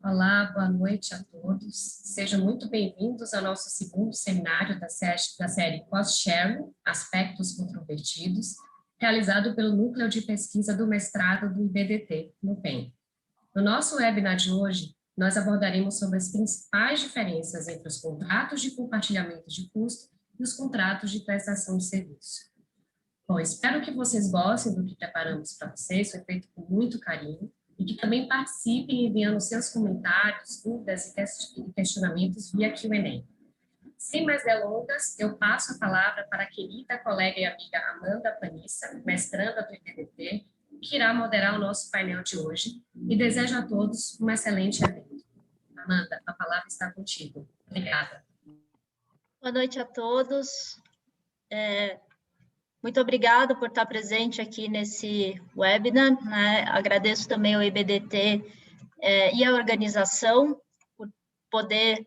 Olá, boa noite a todos. Sejam muito bem-vindos ao nosso segundo seminário da série Cost Sharing, Aspectos Controvertidos, realizado pelo Núcleo de Pesquisa do Mestrado do IBDT, no PEN. No nosso webinar de hoje, nós abordaremos sobre as principais diferenças entre os contratos de compartilhamento de custo e os contratos de prestação de serviço. Bom, espero que vocês gostem do que preparamos para vocês, foi feito com muito carinho, e que também participem enviando seus comentários, dúvidas e questionamentos via Q&A. Sem mais delongas, eu passo a palavra para a querida colega e amiga Amanda Panissa, mestranda do IBDT, que irá moderar o nosso painel de hoje, e desejo a todos um excelente evento. Amanda, a palavra está contigo. Obrigada. Boa noite a todos. Muito obrigada por estar presente aqui nesse webinar, né? Agradeço também ao IBDT e à organização por poder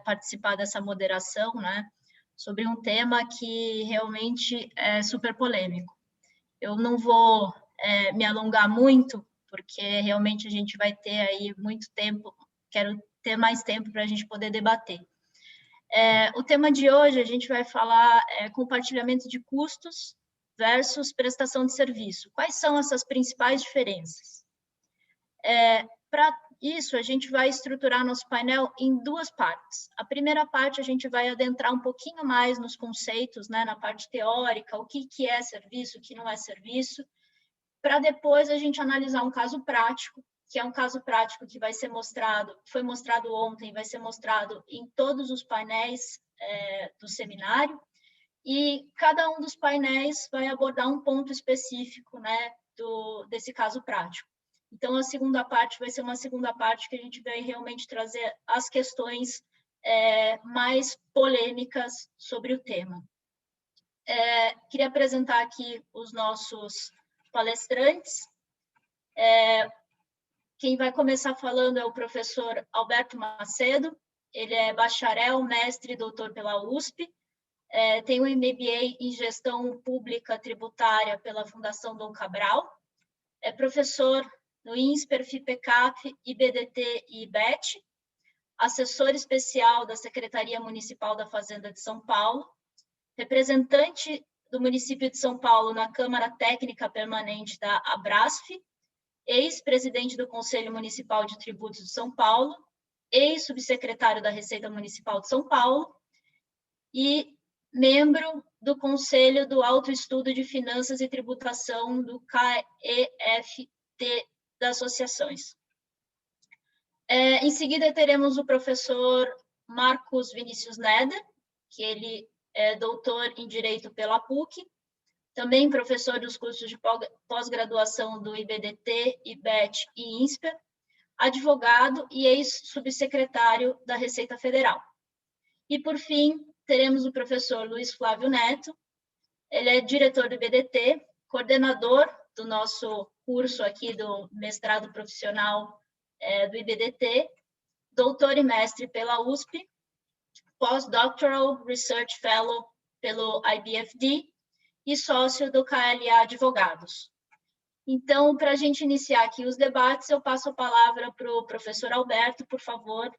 participar dessa moderação, né? Sobre um tema que realmente é super polêmico. Eu não vou me alongar muito, porque realmente a gente vai ter aí muito tempo, quero ter mais tempo para a gente poder debater. O tema de hoje a gente vai falar compartilhamento de custos versus prestação de serviço. Quais são essas principais diferenças? Para isso, a gente vai estruturar nosso painel em duas partes. A primeira parte, a gente vai adentrar um pouquinho mais nos conceitos, né, na parte teórica, o que é serviço, o que não é serviço, para depois a gente analisar um caso prático, que é um caso prático que vai ser mostrado, foi mostrado ontem, vai ser mostrado em todos os painéis do seminário, e cada um dos painéis vai abordar um ponto específico, né, desse caso prático. Então, a segunda parte vai ser uma segunda parte que a gente vai realmente trazer as questões mais polêmicas sobre o tema. Queria apresentar aqui os nossos palestrantes. Quem vai começar falando é o professor Alberto Macedo. Ele é bacharel, mestre e doutor pela USP. Tem um MBA em Gestão Pública Tributária pela Fundação Dom Cabral. É professor no INSPER, FIPECAP, IBDT e IBET. Assessor especial da Secretaria Municipal da Fazenda de São Paulo. Representante do município de São Paulo na Câmara Técnica Permanente da Abrasf. Ex-presidente do Conselho Municipal de Tributos de São Paulo. Ex-subsecretário da Receita Municipal de São Paulo. E membro do Conselho do Autoestudo de Finanças e Tributação do KEFT das Associações. Em seguida, teremos o professor Marcos Vinícius Neder, que ele é doutor em Direito pela PUC, também professor dos cursos de pós-graduação do IBDT, IBET e INSPER, advogado e ex-subsecretário da Receita Federal. E, por fim, teremos o professor Luiz Flávio Neto. Ele é diretor do IBDT, coordenador do nosso curso aqui do mestrado profissional do IBDT, doutor e mestre pela USP, Postdoctoral Research Fellow pelo IBFD e sócio do KLA Advogados. Então, para a gente iniciar aqui os debates, eu passo a palavra para o professor Alberto, por favor.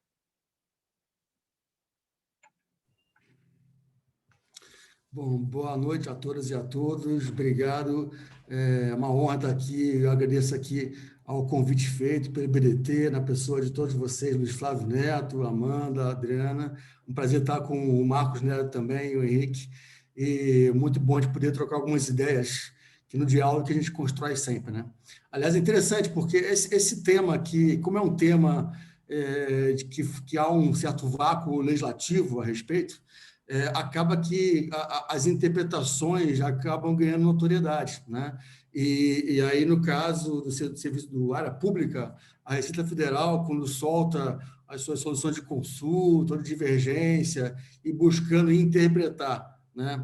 Bom, boa noite a todas e a todos, obrigado, é uma honra estar aqui, eu agradeço aqui ao convite feito pelo IBDT, na pessoa de todos vocês, Luiz Flávio Neto, Amanda, Adriana, um prazer estar com o Marcos Neto também, o Henrique, e muito bom de poder trocar algumas ideias que no diálogo que a gente constrói sempre, né? Aliás, é interessante, porque esse tema aqui, como é um tema de que há um certo vácuo legislativo a respeito, acaba que as interpretações acabam ganhando notoriedade, né? E aí, no caso do serviço do área pública, a Receita Federal, quando solta as suas soluções de consulta, de divergência, e buscando interpretar, né,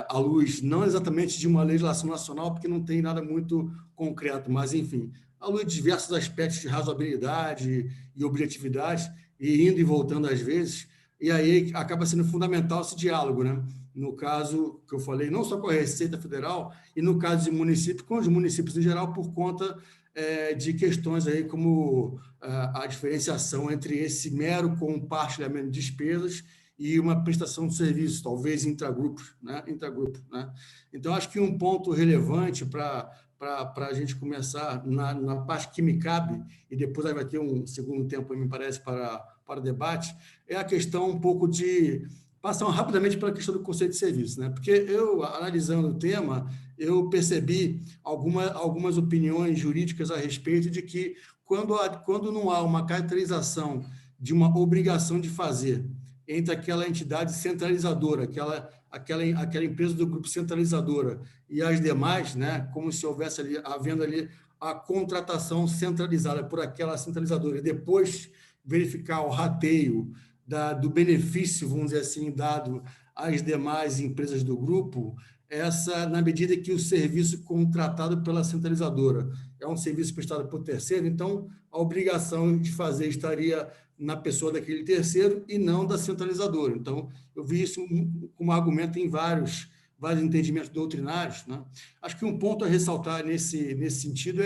à luz, não exatamente de uma legislação nacional, porque não tem nada muito concreto, mas, enfim, à luz de diversos aspectos de razoabilidade e objetividade, e indo e voltando às vezes, e aí acaba sendo fundamental esse diálogo, né? No caso que eu falei, não só com a Receita Federal, e no caso de município, com os municípios em geral, por conta de questões aí como a diferenciação entre esse mero compartilhamento de despesas e uma prestação de serviço, talvez intragrupo, né? Então, acho que um ponto relevante para a gente começar na parte que me cabe, e depois aí vai ter um segundo tempo, me parece, para o debate, é a questão um pouco de passar rapidamente pela questão do conceito de serviço, né? Porque eu, analisando o tema, eu percebi algumas opiniões jurídicas a respeito de que quando não há uma caracterização de uma obrigação de fazer entre aquela entidade centralizadora, aquela empresa do grupo centralizadora e as demais, né, como se houvesse havendo ali a contratação centralizada por aquela centralizadora e depois verificar o rateio do benefício, vamos dizer assim, dado às demais empresas do grupo, na medida que o serviço contratado pela centralizadora é um serviço prestado por terceiro, então a obrigação de fazer estaria na pessoa daquele terceiro e não da centralizadora. Então, eu vi isso como argumento em vários entendimentos doutrinários, né? Acho que um ponto a ressaltar nesse sentido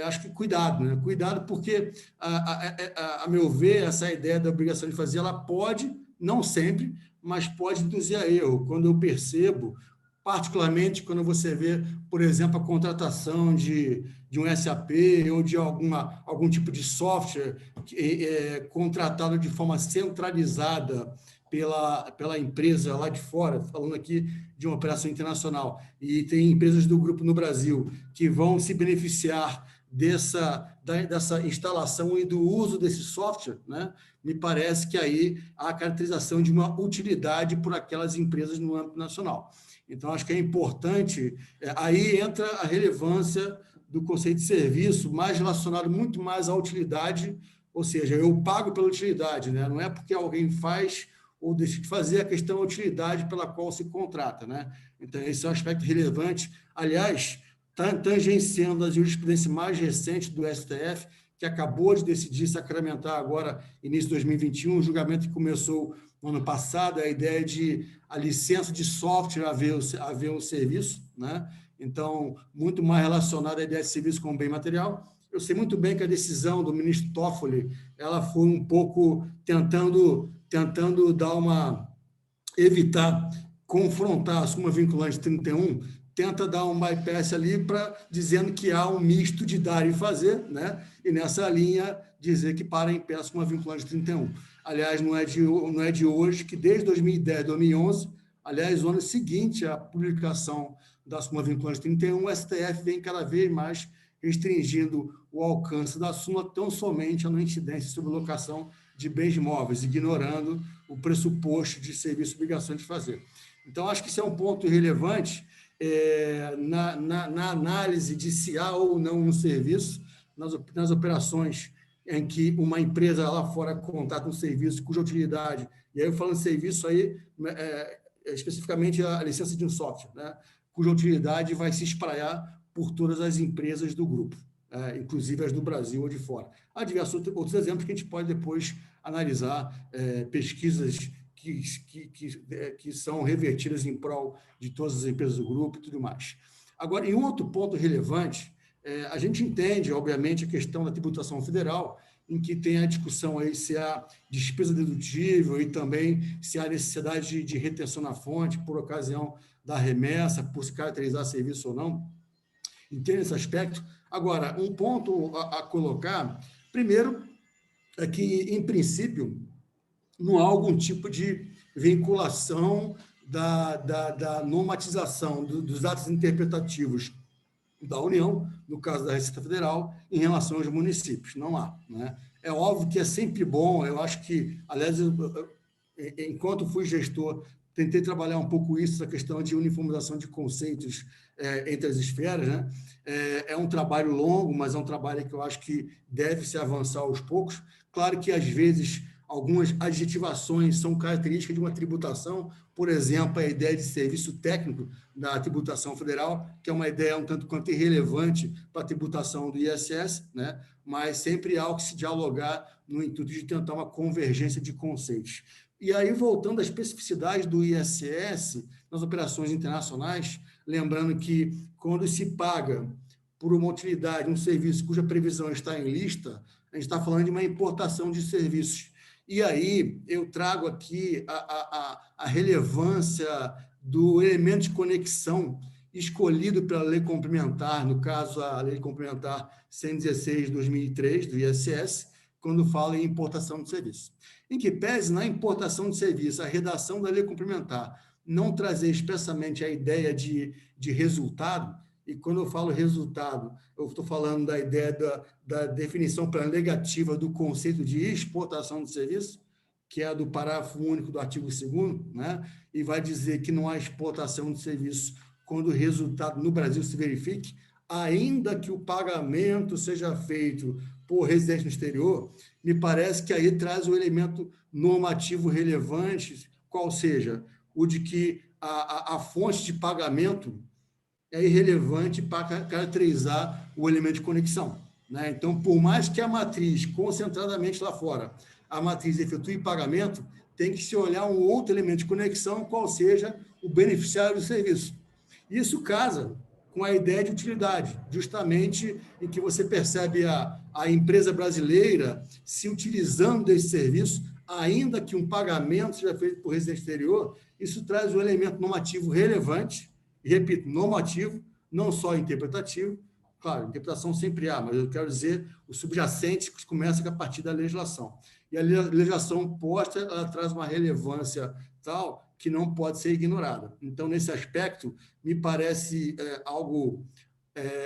acho que cuidado, né? Cuidado porque, a meu ver, essa ideia da obrigação de fazer, ela pode, não sempre, mas pode induzir a erro. Quando eu percebo, particularmente quando você vê, por exemplo, a contratação de um SAP ou de algum tipo de software contratado de forma centralizada pela empresa lá de fora, falando aqui de uma operação internacional, e tem empresas do grupo no Brasil que vão se beneficiar dessa instalação e do uso desse software, né? Me parece que aí há a caracterização de uma utilidade por aquelas empresas no âmbito nacional. Então, acho que é importante, aí entra a relevância do conceito de serviço, mais relacionado muito mais à utilidade, ou seja, eu pago pela utilidade, né? Não é porque alguém faz ou deixa de fazer, a questão da utilidade pela qual se contrata, né? Então, esse é um aspecto relevante. Aliás, tangenciando a jurisprudência mais recente do STF, que acabou de decidir sacramentar agora, início de 2021, um julgamento que começou no ano passado, a ideia de a licença de software haver um serviço, né? Então, muito mais relacionado à ideia de serviço com bem material. Eu sei muito bem que a decisão do ministro Toffoli, ela foi um pouco tentando evitar confrontar a súmula vinculante 31, tenta dar um bypass ali dizendo que há um misto de dar e fazer, né? E nessa linha dizer que para em pé a súmula vinculante 31. Aliás, não é de hoje, que desde 2010, 2011, aliás, no ano seguinte à publicação da súmula vinculante 31, o STF vem cada vez mais restringindo o alcance da súmula tão somente a não incidência sobre locação de bens móveis, ignorando o pressuposto de serviço e obrigação de fazer. Então, acho que isso é um ponto relevante na análise de se há ou não um serviço, nas operações em que uma empresa lá fora contrata um serviço cuja utilidade, e aí eu falando de serviço aí, especificamente a licença de um software, né, cuja utilidade vai se espraiar por todas as empresas do grupo, inclusive as do Brasil ou de fora. Há diversos outros exemplos que a gente pode depois analisar, pesquisas que são revertidas em prol de todas as empresas do grupo e tudo mais. Agora, em um outro ponto relevante, a gente entende, obviamente, a questão da tributação federal, em que tem a discussão aí se há despesa dedutível e também se há necessidade de retenção na fonte por ocasião da remessa, por se caracterizar serviço ou não. Entende esse aspecto? Agora, um ponto a colocar, primeiro, é que, em princípio, não há algum tipo de vinculação da normatização dos atos interpretativos da União, no caso da Receita Federal, em relação aos municípios. Não há, né? É óbvio que é sempre bom, eu acho que, aliás, enquanto fui gestor, tentei trabalhar um pouco isso, essa questão de uniformização de conceitos entre as esferas, né? É um trabalho longo, mas é um trabalho que eu acho que deve se avançar aos poucos. Claro que, às vezes, algumas adjetivações são características de uma tributação, por exemplo, a ideia de serviço técnico da tributação federal, que é uma ideia um tanto quanto irrelevante para a tributação do ISS, né? Mas sempre há algo que se dialogar no intuito de tentar uma convergência de conceitos. E aí, voltando à especificidade do ISS nas operações internacionais, lembrando que quando se paga por uma utilidade, um serviço cuja previsão está em lista, a gente está falando de uma importação de serviços. E aí eu trago aqui a relevância do elemento de conexão escolhido pela lei complementar, no caso, a lei complementar 116 de 2003, do ISS, quando fala em importação de serviço. Em que pese, na importação de serviço, a redação da lei complementar não trazer expressamente a ideia de resultado, e quando eu falo resultado, eu estou falando da ideia da definição negativa do conceito de exportação de serviço, que é a do parágrafo único do artigo 2º, né? E vai dizer que não há exportação de serviço quando o resultado no Brasil se verifique, ainda que o pagamento seja feito por residente no exterior, me parece que aí traz o elemento normativo relevante, qual seja o de que a fonte de pagamento é irrelevante para caracterizar o elemento de conexão, né? Então, por mais que a matriz, concentradamente lá fora, a matriz efetue pagamento, tem que se olhar um outro elemento de conexão, qual seja o beneficiário do serviço. Isso casa com a ideia de utilidade, justamente em que você percebe a empresa brasileira se utilizando desse serviço, ainda que um pagamento seja feito por residente exterior, isso traz um elemento normativo relevante, e repito, normativo, não só interpretativo. Claro, interpretação sempre há, mas eu quero dizer o subjacente que começa a partir da legislação. E a legislação posta, ela traz uma relevância tal que não pode ser ignorada. Então, nesse aspecto, me parece algo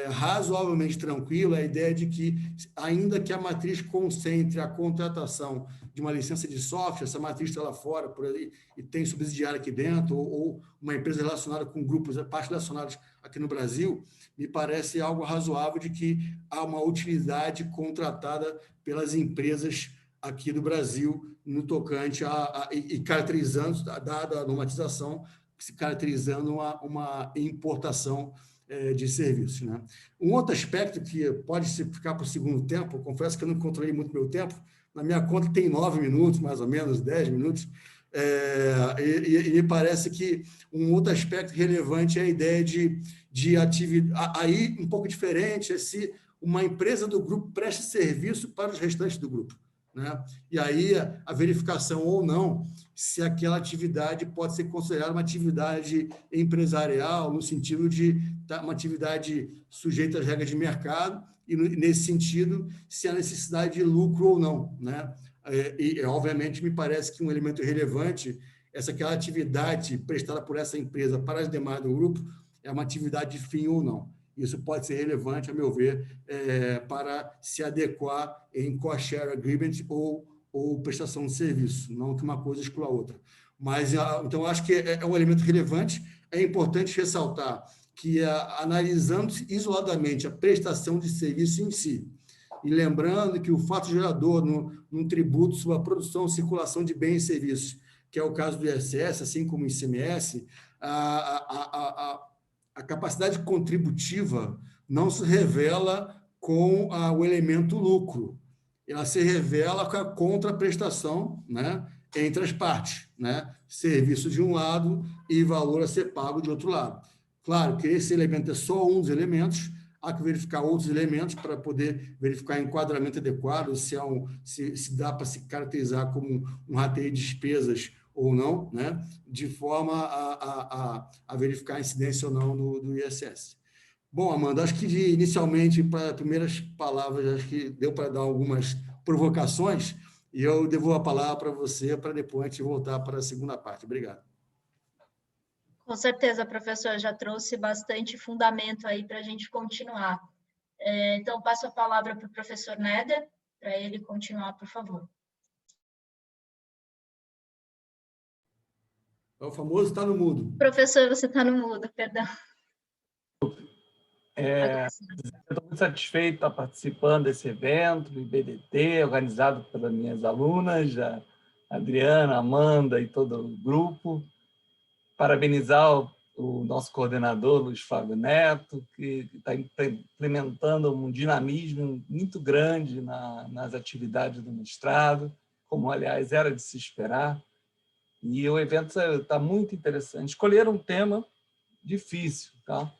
razoavelmente tranquilo a ideia de que, ainda que a matriz concentre a contratação de uma licença de software, essa matriz está lá fora, por aí, e tem subsidiária aqui dentro, ou uma empresa relacionada com grupos, partes relacionadas aqui no Brasil, me parece algo razoável de que há uma utilidade contratada pelas empresas aqui do Brasil no tocante e caracterizando, dada a normatização, se caracterizando uma importação de serviços, né? Um outro aspecto que pode ficar para o segundo tempo, eu confesso que eu não controlei muito meu tempo, na minha conta tem 9 minutos, mais ou menos, 10 minutos, e me parece que um outro aspecto relevante é a ideia de atividade, aí um pouco diferente, é se uma empresa do grupo presta serviço para os restantes do grupo, né? E aí a verificação ou não se aquela atividade pode ser considerada uma atividade empresarial, no sentido de uma atividade sujeita às regras de mercado, e nesse sentido, se há necessidade de lucro ou não, né? Obviamente, me parece que um elemento relevante é se aquela atividade prestada por essa empresa para as demais do grupo é uma atividade de fim ou não. Isso pode ser relevante, a meu ver, para se adequar em cost-share agreement ou prestação de serviço, não que uma coisa exclua a outra. Mas, então, acho que é um elemento relevante. É importante ressaltar que, analisando isoladamente a prestação de serviço em si, e lembrando que o fato gerador num tributo sobre a produção e circulação de bens e serviços, que é o caso do ISS, assim como o ICMS, a capacidade contributiva não se revela com o elemento lucro, ela se revela com a contraprestação, né, entre as partes, né? Serviço de um lado e valor a ser pago de outro lado. Claro que esse elemento é só um dos elementos, há que verificar outros elementos para poder verificar enquadramento adequado, se dá para se caracterizar como um rateio de despesas ou não, né? De forma a verificar a incidência ou não do ISS. Bom, Amanda, acho que inicialmente, para as primeiras palavras, acho que deu para dar algumas provocações, e eu devolvo a palavra para você, para depois a gente voltar para a segunda parte. Obrigado. Com certeza, professor, já trouxe bastante fundamento aí para a gente continuar. Então, passo a palavra para o professor Neder, para ele continuar, por favor. É o famoso está no mudo. Professor, você está no mudo, perdão. Estou muito satisfeito de estar participando desse evento, do IBDT, organizado pelas minhas alunas, a Adriana, a Amanda e todo o grupo. Parabenizar o nosso coordenador, Luiz Flávio Neto, que está implementando um dinamismo muito grande nas atividades do mestrado, como, aliás, era de se esperar. E o evento está muito interessante. Escolheram um tema difícil, tá?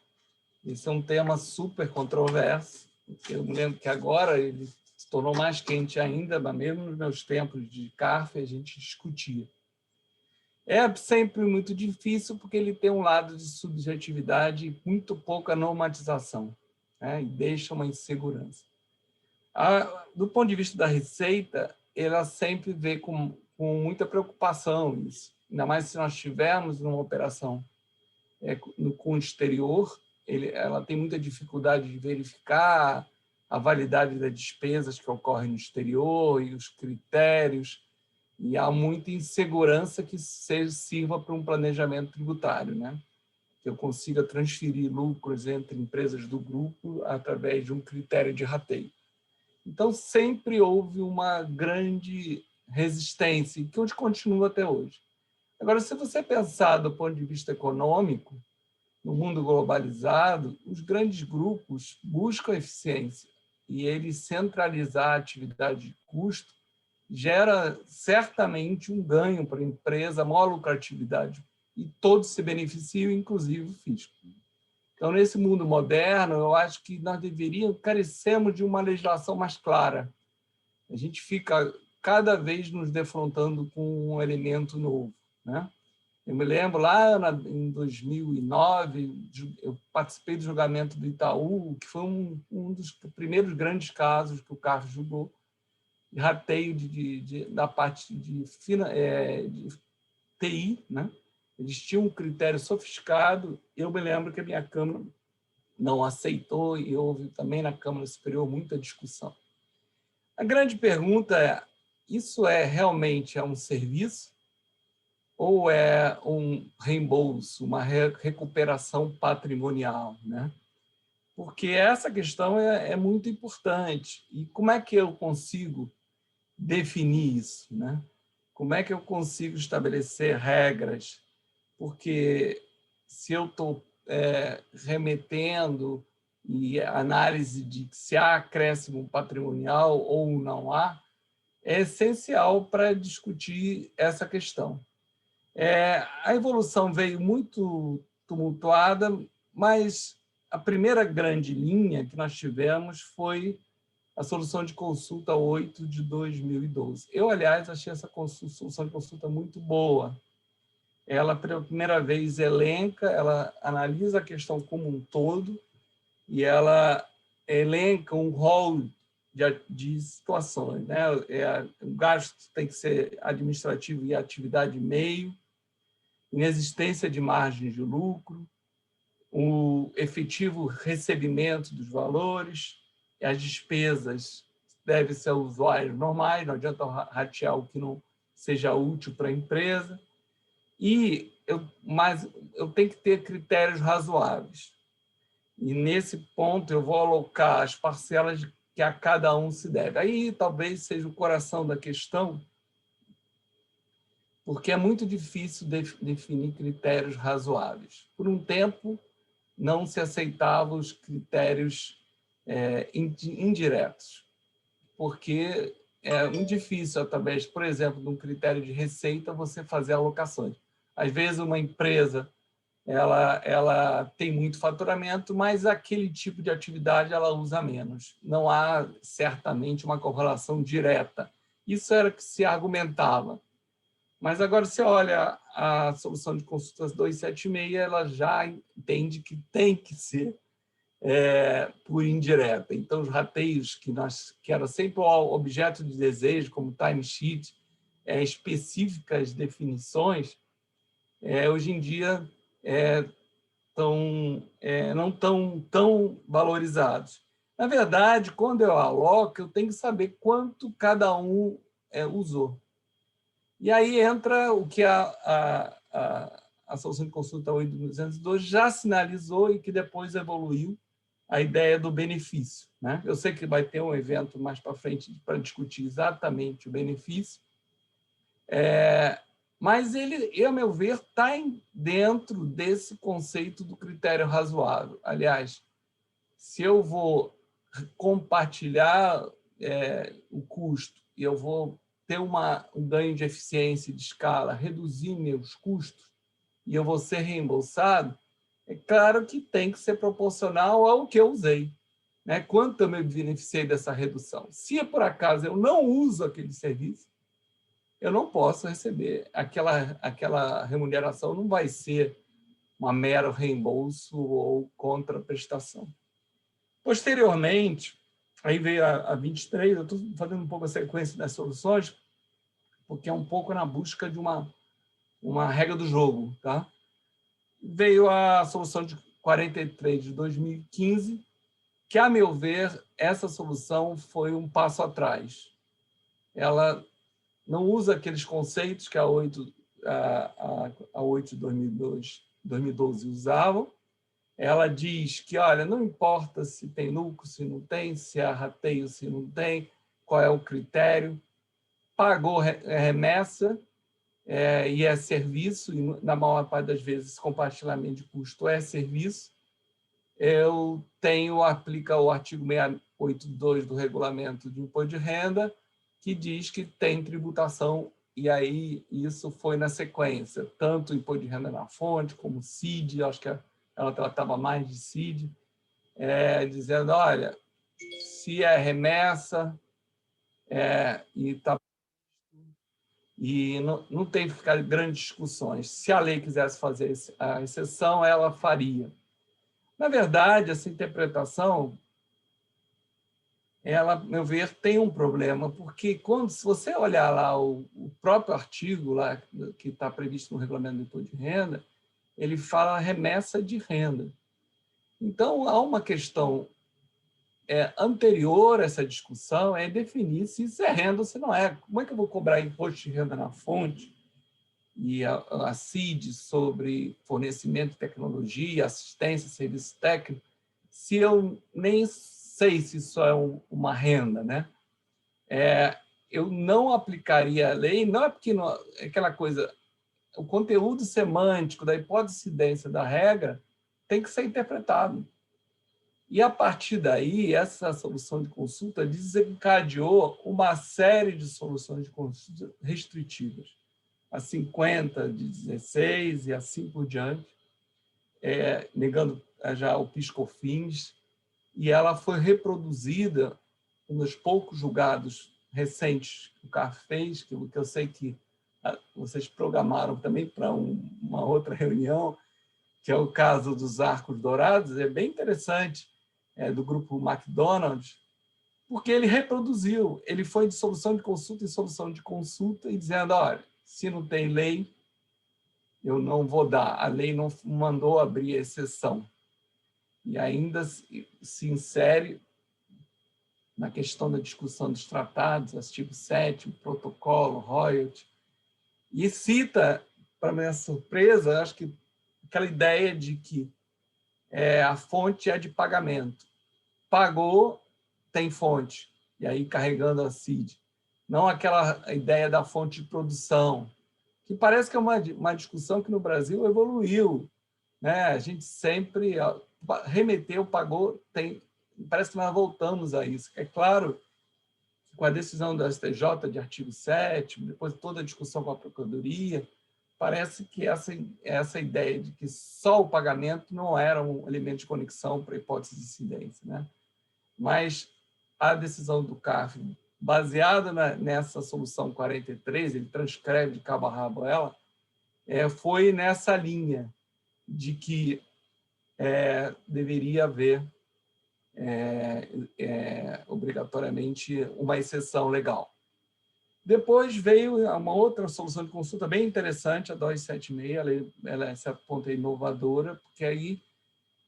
Esse é um tema super controverso. Eu me lembro que agora ele se tornou mais quente ainda, mas mesmo nos meus tempos de CARF a gente discutia. É sempre muito difícil porque ele tem um lado de subjetividade e muito pouca normatização, né? E deixa uma insegurança. Do ponto de vista da Receita, ela sempre vê com muita preocupação isso, ainda mais se nós tivermos uma operação com o exterior, ela tem muita dificuldade de verificar a validade das despesas que ocorrem no exterior e os critérios, e há muita insegurança que sirva para um planejamento tributário, né? Que eu consiga transferir lucros entre empresas do grupo através de um critério de rateio. Então, sempre houve uma grande resistência, que continua até hoje. Agora, se você pensar do ponto de vista econômico, no mundo globalizado, os grandes grupos buscam eficiência e eles centralizar a atividade de custo gera certamente um ganho para a empresa, maior lucratividade, e todos se beneficiam, inclusive o fisco. Então, nesse mundo moderno, eu acho que nós carecemos de uma legislação mais clara. A gente fica cada vez nos defrontando com um elemento novo, né? Eu me lembro, lá em 2009, eu participei do julgamento do Itaú, que foi um dos primeiros grandes casos que o CARF julgou, de rateio da parte de TI, né? Eles tinham um critério sofisticado. Eu me lembro que a minha Câmara não aceitou e houve também na Câmara Superior muita discussão. A grande pergunta é, isso realmente é um serviço ou é um reembolso, uma recuperação patrimonial, né? Porque essa questão é muito importante. E como é que eu consigo definir isso, né? Como é que eu consigo estabelecer regras? Porque se eu estou remetendo e análise de se há acréscimo patrimonial ou não há, é essencial para discutir essa questão. A evolução veio muito tumultuada, mas a primeira grande linha que nós tivemos foi a solução de consulta 8 de 2012. Eu, aliás, achei essa solução de consulta muito boa. Ela, pela primeira vez, ela analisa a questão como um todo e ela elenca um rol de situações, né? O gasto tem que ser administrativo e atividade meio, inexistência de margem de lucro, o efetivo recebimento dos valores, as despesas devem ser usuários normais, não adianta ratear o que não seja útil para a empresa, mas eu tenho que ter critérios razoáveis. E, nesse ponto, eu vou alocar as parcelas que a cada um se deve. Aí, talvez, seja o coração da questão, porque é muito difícil definir critérios razoáveis. Por um tempo, não se aceitavam os critérios indiretos, porque é muito difícil, através, por exemplo, de um critério de receita, você fazer alocações. Às vezes, uma empresa ela tem muito faturamento, mas aquele tipo de atividade ela usa menos. Não há, certamente, uma correlação direta. Isso era o que se argumentava. Mas agora você olha a solução de consultas 276, ela já entende que tem que ser por indireta. Então, os rateios que era sempre o objeto de desejo, como timesheet, específicas definições, hoje em dia não estão tão valorizados. Na verdade, quando eu aloco, eu tenho que saber quanto cada um usou. E aí entra o que a solução de consulta 8.202 já sinalizou e que depois evoluiu, a ideia do benefício, né? Eu sei que vai ter um evento mais para frente para discutir exatamente o benefício, mas ele, a meu ver, está dentro desse conceito do critério razoável. Aliás, se eu vou compartilhar o custo e eu vou ter um ganho de eficiência e de escala, reduzir meus custos, e eu vou ser reembolsado, É claro que tem que ser proporcional ao que eu usei, né? Quanto eu me beneficiei dessa redução. Se, por acaso, eu não uso aquele serviço, eu não posso receber. Aquela remuneração não vai ser uma mero reembolso ou contraprestação. Posteriormente, aí veio a 23, eu estou fazendo um pouco a sequência das soluções, porque é um pouco na busca de uma regra do jogo. Tá? Veio a solução de 43 de 2015, que, a meu ver, essa solução foi um passo atrás. Ela não usa aqueles conceitos que a 8 de 2012 usavam. Ela diz que, olha, não importa se tem lucro, se não tem, se há rateio, se não tem, qual é o critério, pagou remessa e é serviço, e na maior parte das vezes compartilhamento de custo é serviço. Eu aplica o artigo 682 do Regulamento de Imposto de Renda, que diz que tem tributação, e aí isso foi na sequência, tanto o imposto de renda na fonte, como o CID, acho que ela tratava mais de CID, dizendo, olha, se é remessa, e não tem que ficar grandes discussões. Se a lei quisesse fazer a exceção, ela faria. Na verdade, essa interpretação, ela, a meu ver, tem um problema, porque se você olhar lá o próprio artigo lá, que está previsto no Regulamento do Imposto de Renda, ele fala remessa de renda. Então, há uma questão anterior a essa discussão, é definir se isso é renda ou se não é. Como é que eu vou cobrar imposto de renda na fonte e a CID sobre fornecimento de tecnologia, assistência, serviço técnico, se eu nem sei se isso é uma renda, né? Eu não aplicaria a lei, não é porque é aquela coisa, o conteúdo semântico da hipótese-incidência da regra tem que ser interpretado. E, a partir daí, essa solução de consulta desencadeou uma série de soluções de consulta restritivas. A 50 de 16 e assim por diante, negando já o PIS/COFINS, e ela foi reproduzida nos poucos julgados recentes que o CARF fez, que eu sei que vocês programaram também para uma outra reunião, que é o caso dos Arcos Dourados. É bem interessante, do grupo McDonald's, porque ele reproduziu, ele foi de solução de consulta em solução de consulta, e dizendo, olha, se não tem lei, eu não vou dar, a lei não mandou abrir exceção. E ainda se insere na questão da discussão dos tratados, artigo 7º, protocolo, royalty, e cita, para minha surpresa, acho que aquela ideia de que a fonte é de pagamento. Pagou, tem fonte, e aí carregando a CID. Não aquela ideia da fonte de produção, que parece que é uma discussão que no Brasil evoluiu, né? A gente sempre remeteu, pagou, parece que nós voltamos a isso. É claro, com a decisão do STJ de artigo 7º, depois toda a discussão com a Procuradoria, parece que essa ideia de que só o pagamento não era um elemento de conexão para a hipótese de incidência, né? Mas a decisão do CARF, baseada nessa solução 43, ele transcreve de cabo a rabo ela, foi nessa linha de que deveria haver obrigatoriamente uma exceção legal. Depois veio uma outra solução de consulta bem interessante, a 276, ela se aponta inovadora, porque aí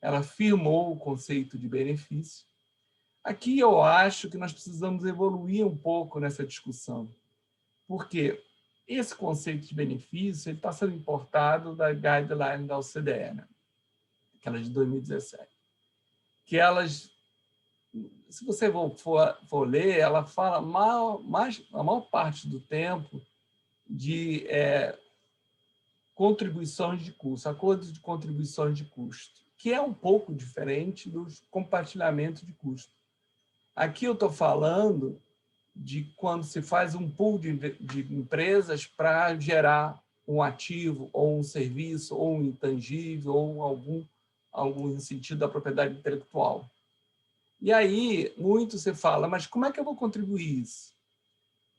ela firmou o conceito de benefício. Aqui eu acho que nós precisamos evoluir um pouco nessa discussão, porque esse conceito de benefício está sendo importado da guideline da OCDE, né? Aquela de 2017, que elas, se você for ler, ela fala a maior parte do tempo de contribuições de custo, acordos de contribuições de custo, que é um pouco diferente dos compartilhamentos de custo. Aqui eu estou falando de quando se faz um pool de empresas para gerar um ativo, ou um serviço, ou um intangível, ou algum algo no sentido da propriedade intelectual. E aí, muito se fala, mas como é que eu vou contribuir isso?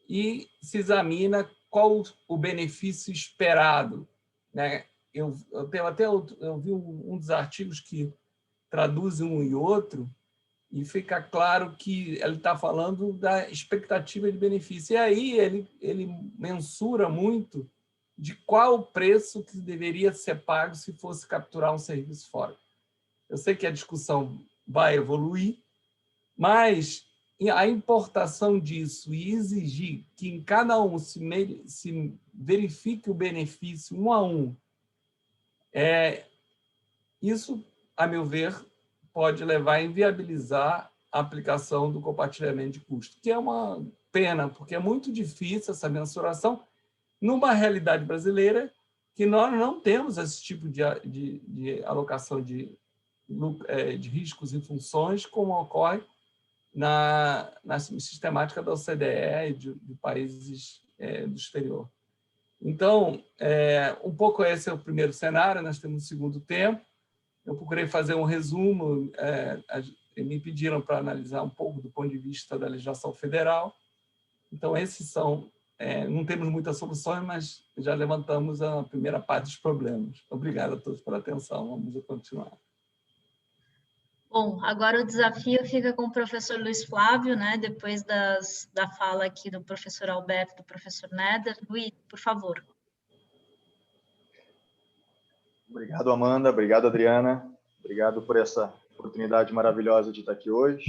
E se examina qual o benefício esperado, né? Eu vi um dos artigos que traduz um e outro, e fica claro que ele está falando da expectativa de benefício. E aí ele mensura muito de qual o preço que deveria ser pago se fosse capturar um serviço fora. Eu sei que a discussão vai evoluir, mas a importação disso e exigir que em cada um se verifique o benefício um a um, isso, a meu ver, pode levar a inviabilizar a aplicação do compartilhamento de custo, que é uma pena, porque é muito difícil essa mensuração numa realidade brasileira que nós não temos esse tipo de alocação de riscos e funções como ocorre na sistemática da OCDE e de países do exterior. Então, um pouco esse é o primeiro cenário, nós temos o segundo tempo. Eu procurei fazer um resumo, me pediram para analisar um pouco do ponto de vista da legislação federal. Então, esses são, não temos muitas soluções, mas já levantamos a primeira parte dos problemas. Obrigado a todos pela atenção, vamos continuar. Bom, agora o desafio fica com o professor Luiz Flávio, né? Depois da fala aqui do professor Alberto, do professor Neder. Luiz, por favor. Obrigado, Amanda. Obrigado, Adriana. Obrigado por essa oportunidade maravilhosa de estar aqui hoje.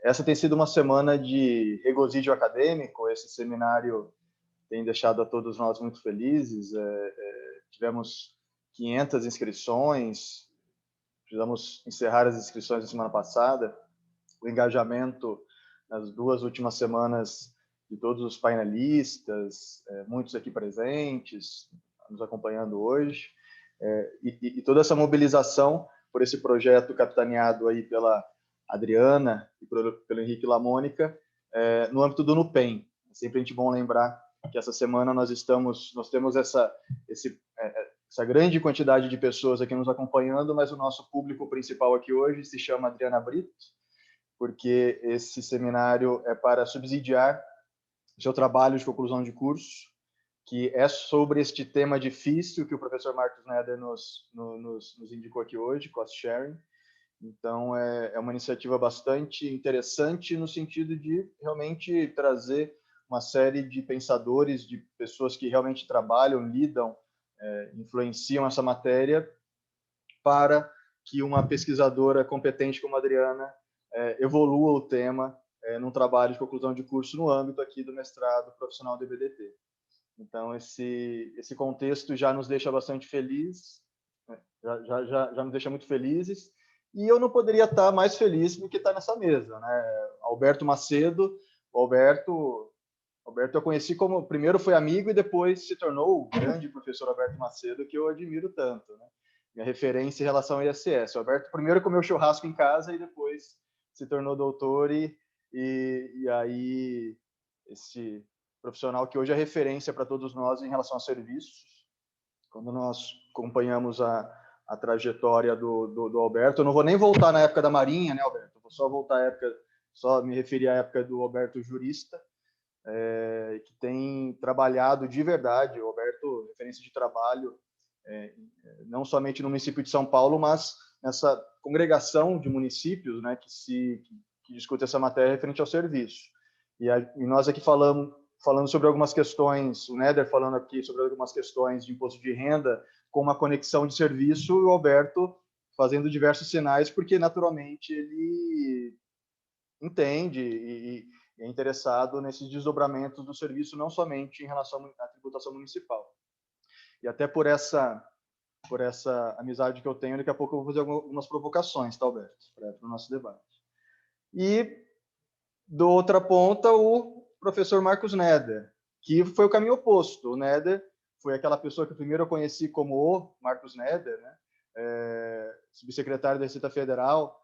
Essa tem sido uma semana de regozijo acadêmico. Esse seminário tem deixado a todos nós muito felizes. Tivemos 500 inscrições. Precisamos encerrar as inscrições na semana passada. O engajamento nas 2 últimas semanas de todos os painelistas, muitos aqui presentes, nos acompanhando hoje, e toda essa mobilização por esse projeto capitaneado aí pela Adriana e pelo Henrique Lamônica, no âmbito do NUPEM. É sempre a gente bom lembrar que essa semana nós temos essa grande quantidade de pessoas aqui nos acompanhando, mas o nosso público principal aqui hoje se chama Adriana Brito, porque esse seminário é para subsidiar o seu trabalho de conclusão de curso, que é sobre este tema difícil que o professor Marcos Neder nos indicou aqui hoje, cost sharing. Então, é uma iniciativa bastante interessante no sentido de realmente trazer uma série de pensadores, de pessoas que realmente trabalham, lidam, influenciam essa matéria, para que uma pesquisadora competente como a Adriana evolua o tema num trabalho de conclusão de curso no âmbito aqui do mestrado profissional do EBDT. Então, esse contexto já nos deixa bastante felizes, já nos deixa muito felizes, e eu não poderia estar mais feliz do que estar nessa mesa, né? Alberto Macedo, Alberto eu conheci como, primeiro foi amigo e depois se tornou o grande professor Alberto Macedo, que eu admiro tanto, né? Minha referência em relação ao ISS. O Alberto primeiro comeu churrasco em casa e depois se tornou doutor, e aí esse profissional que hoje é referência para todos nós em relação a serviços. Quando nós acompanhamos a trajetória do Alberto, eu não vou nem voltar na época da Marinha, né, Alberto? Eu vou só voltar à época, só me referir à época do Alberto jurista, que tem trabalhado de verdade. O Alberto, referência de trabalho, não somente no município de São Paulo, mas nessa congregação de municípios, né, que discute essa matéria referente ao serviço. E nós aqui falando sobre algumas questões, o Neder falando aqui sobre algumas questões de imposto de renda com uma conexão de serviço, e o Alberto fazendo diversos sinais, porque naturalmente ele entende e é interessado nesses desdobramentos do serviço, não somente em relação à tributação municipal. E até por essa amizade que eu tenho, daqui a pouco eu vou fazer algumas provocações, tá, Alberto, para o nosso debate. E, do outra ponta, o professor Marcos Neder, que foi o caminho oposto. O Neder foi aquela pessoa que primeiro eu conheci como o Marcos Neder, né? Subsecretário da Receita Federal.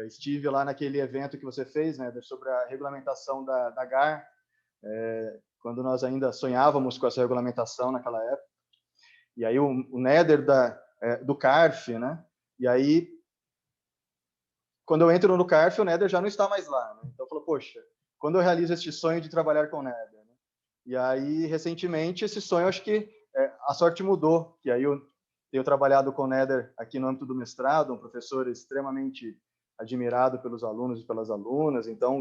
Estive lá naquele evento que você fez, Neder, sobre a regulamentação da GAR, quando nós ainda sonhávamos com essa regulamentação naquela época. E aí o Neder do CARF, né? E aí, quando eu entro no CARF, o Néder já não está mais lá, né? Então eu falo, poxa, quando eu realizo este sonho de trabalhar com o Néder, né? E aí, recentemente, esse sonho, acho que a sorte mudou, que aí eu tenho trabalhado com o Néder aqui no âmbito do mestrado, um professor extremamente admirado pelos alunos e pelas alunas, então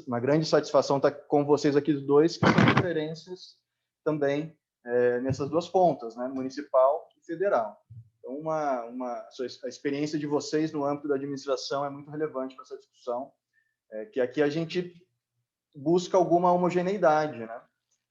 uma grande satisfação estar com vocês aqui os dois, que são referências também nessas duas pontas, né, municipal e federal. Então, a experiência de vocês no âmbito da administração é muito relevante para essa discussão, que aqui a gente busca alguma homogeneidade, né?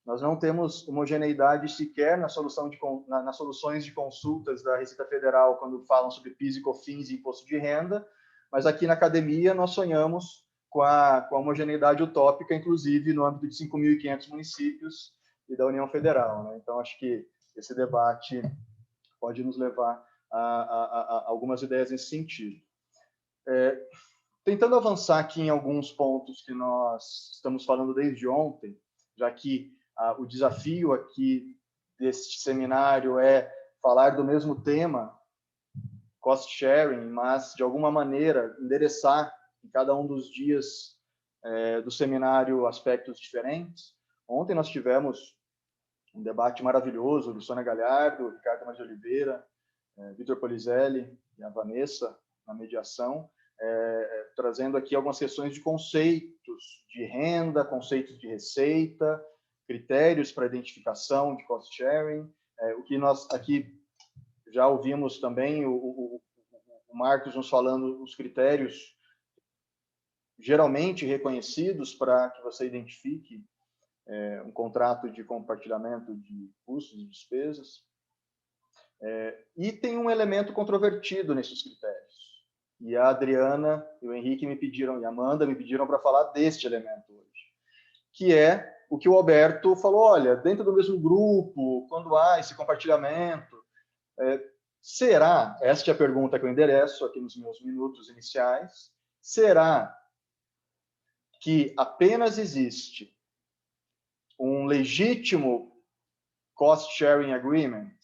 Nós não temos homogeneidade sequer nas soluções de consultas da Receita Federal quando falam sobre PIS e COFINS e imposto de renda, mas aqui na academia nós sonhamos com a homogeneidade utópica, inclusive no âmbito de 5.500 municípios e da União Federal, né? Então, acho que esse debate pode nos levar a algumas ideias nesse sentido. Tentando avançar aqui em alguns pontos que nós estamos falando desde ontem, já que o desafio aqui deste seminário é falar do mesmo tema, cost sharing, mas de alguma maneira endereçar em cada um dos dias do seminário aspectos diferentes. Ontem nós tivemos um debate maravilhoso do Sônia Galhardo, Ricardo Maria de Oliveira, Vitor Polizelli e a Vanessa na mediação, trazendo aqui algumas questões de conceitos de renda, conceitos de receita, critérios para identificação de cost sharing, o que nós aqui já ouvimos também o Marcos nos falando os critérios geralmente reconhecidos para que você identifique um contrato de compartilhamento de custos e despesas. E tem um elemento controvertido nesses critérios. E a Adriana e o Henrique e a Amanda me pediram para falar deste elemento hoje, que é o que o Alberto falou, olha, dentro do mesmo grupo, quando há esse compartilhamento, será, esta é a pergunta que eu endereço aqui nos meus minutos iniciais, será que apenas existe um legítimo cost sharing agreement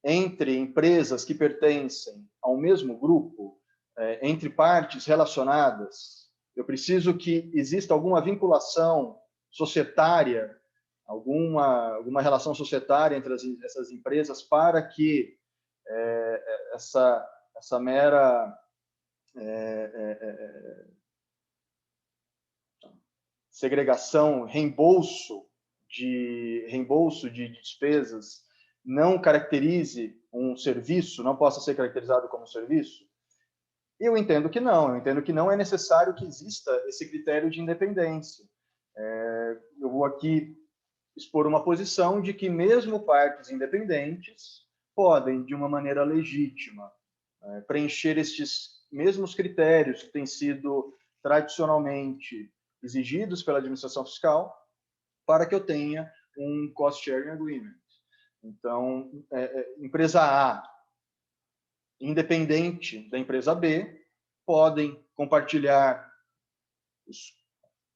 entre empresas que pertencem ao mesmo grupo, entre partes relacionadas? Eu preciso que exista alguma vinculação societária, alguma relação societária entre essas empresas para que essa mera segregação, reembolso de despesas não caracterize um serviço, não possa ser caracterizado como serviço? Eu entendo que não é necessário que exista esse critério de independência. Eu vou aqui expor uma posição de que mesmo partes independentes podem, de uma maneira legítima, preencher estes mesmos critérios que têm sido tradicionalmente exigidos pela administração fiscal para que eu tenha um cost sharing agreement. Então, empresa A, independente da empresa B, podem compartilhar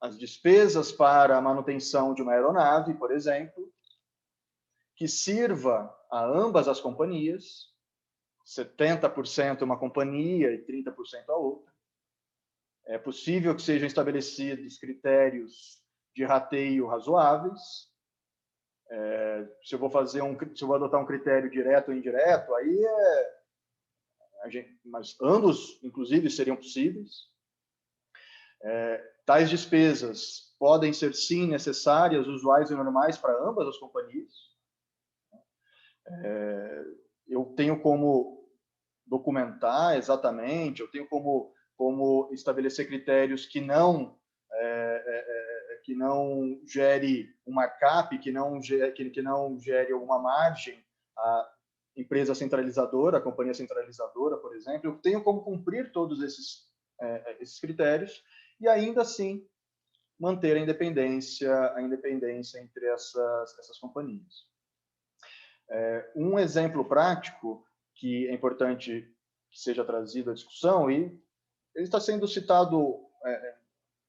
as despesas para a manutenção de uma aeronave, por exemplo, que sirva a ambas as companhias, 70% uma companhia e 30% a outra. É possível que sejam estabelecidos critérios de rateio razoáveis. Se eu vou adotar um critério direto ou indireto, aí mas ambos, inclusive, seriam possíveis. Tais despesas podem ser, sim, necessárias, usuais e normais para ambas as companhias. Eu tenho como documentar exatamente, eu tenho como estabelecer critérios que não gere um markup, que não gere alguma margem à empresa centralizadora, a companhia centralizadora, por exemplo. Eu tenho como cumprir todos esses critérios e ainda assim manter a independência entre essas companhias. Um exemplo prático que é importante que seja trazido à discussão, e ele está sendo citado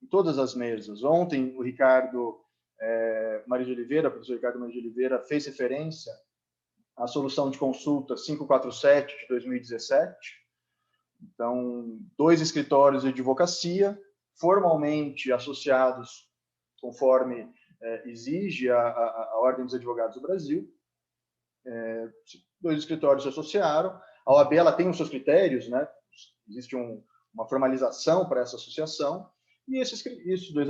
em todas as mesas. Ontem, o professor Ricardo Maria de Oliveira, fez referência a solução de consulta 547 de 2017. Então, 2 escritórios de advocacia, formalmente associados conforme exige a Ordem dos Advogados do Brasil. 2 escritórios se associaram. A OAB ela tem os seus critérios, né? Existe uma formalização para essa associação. E esses 2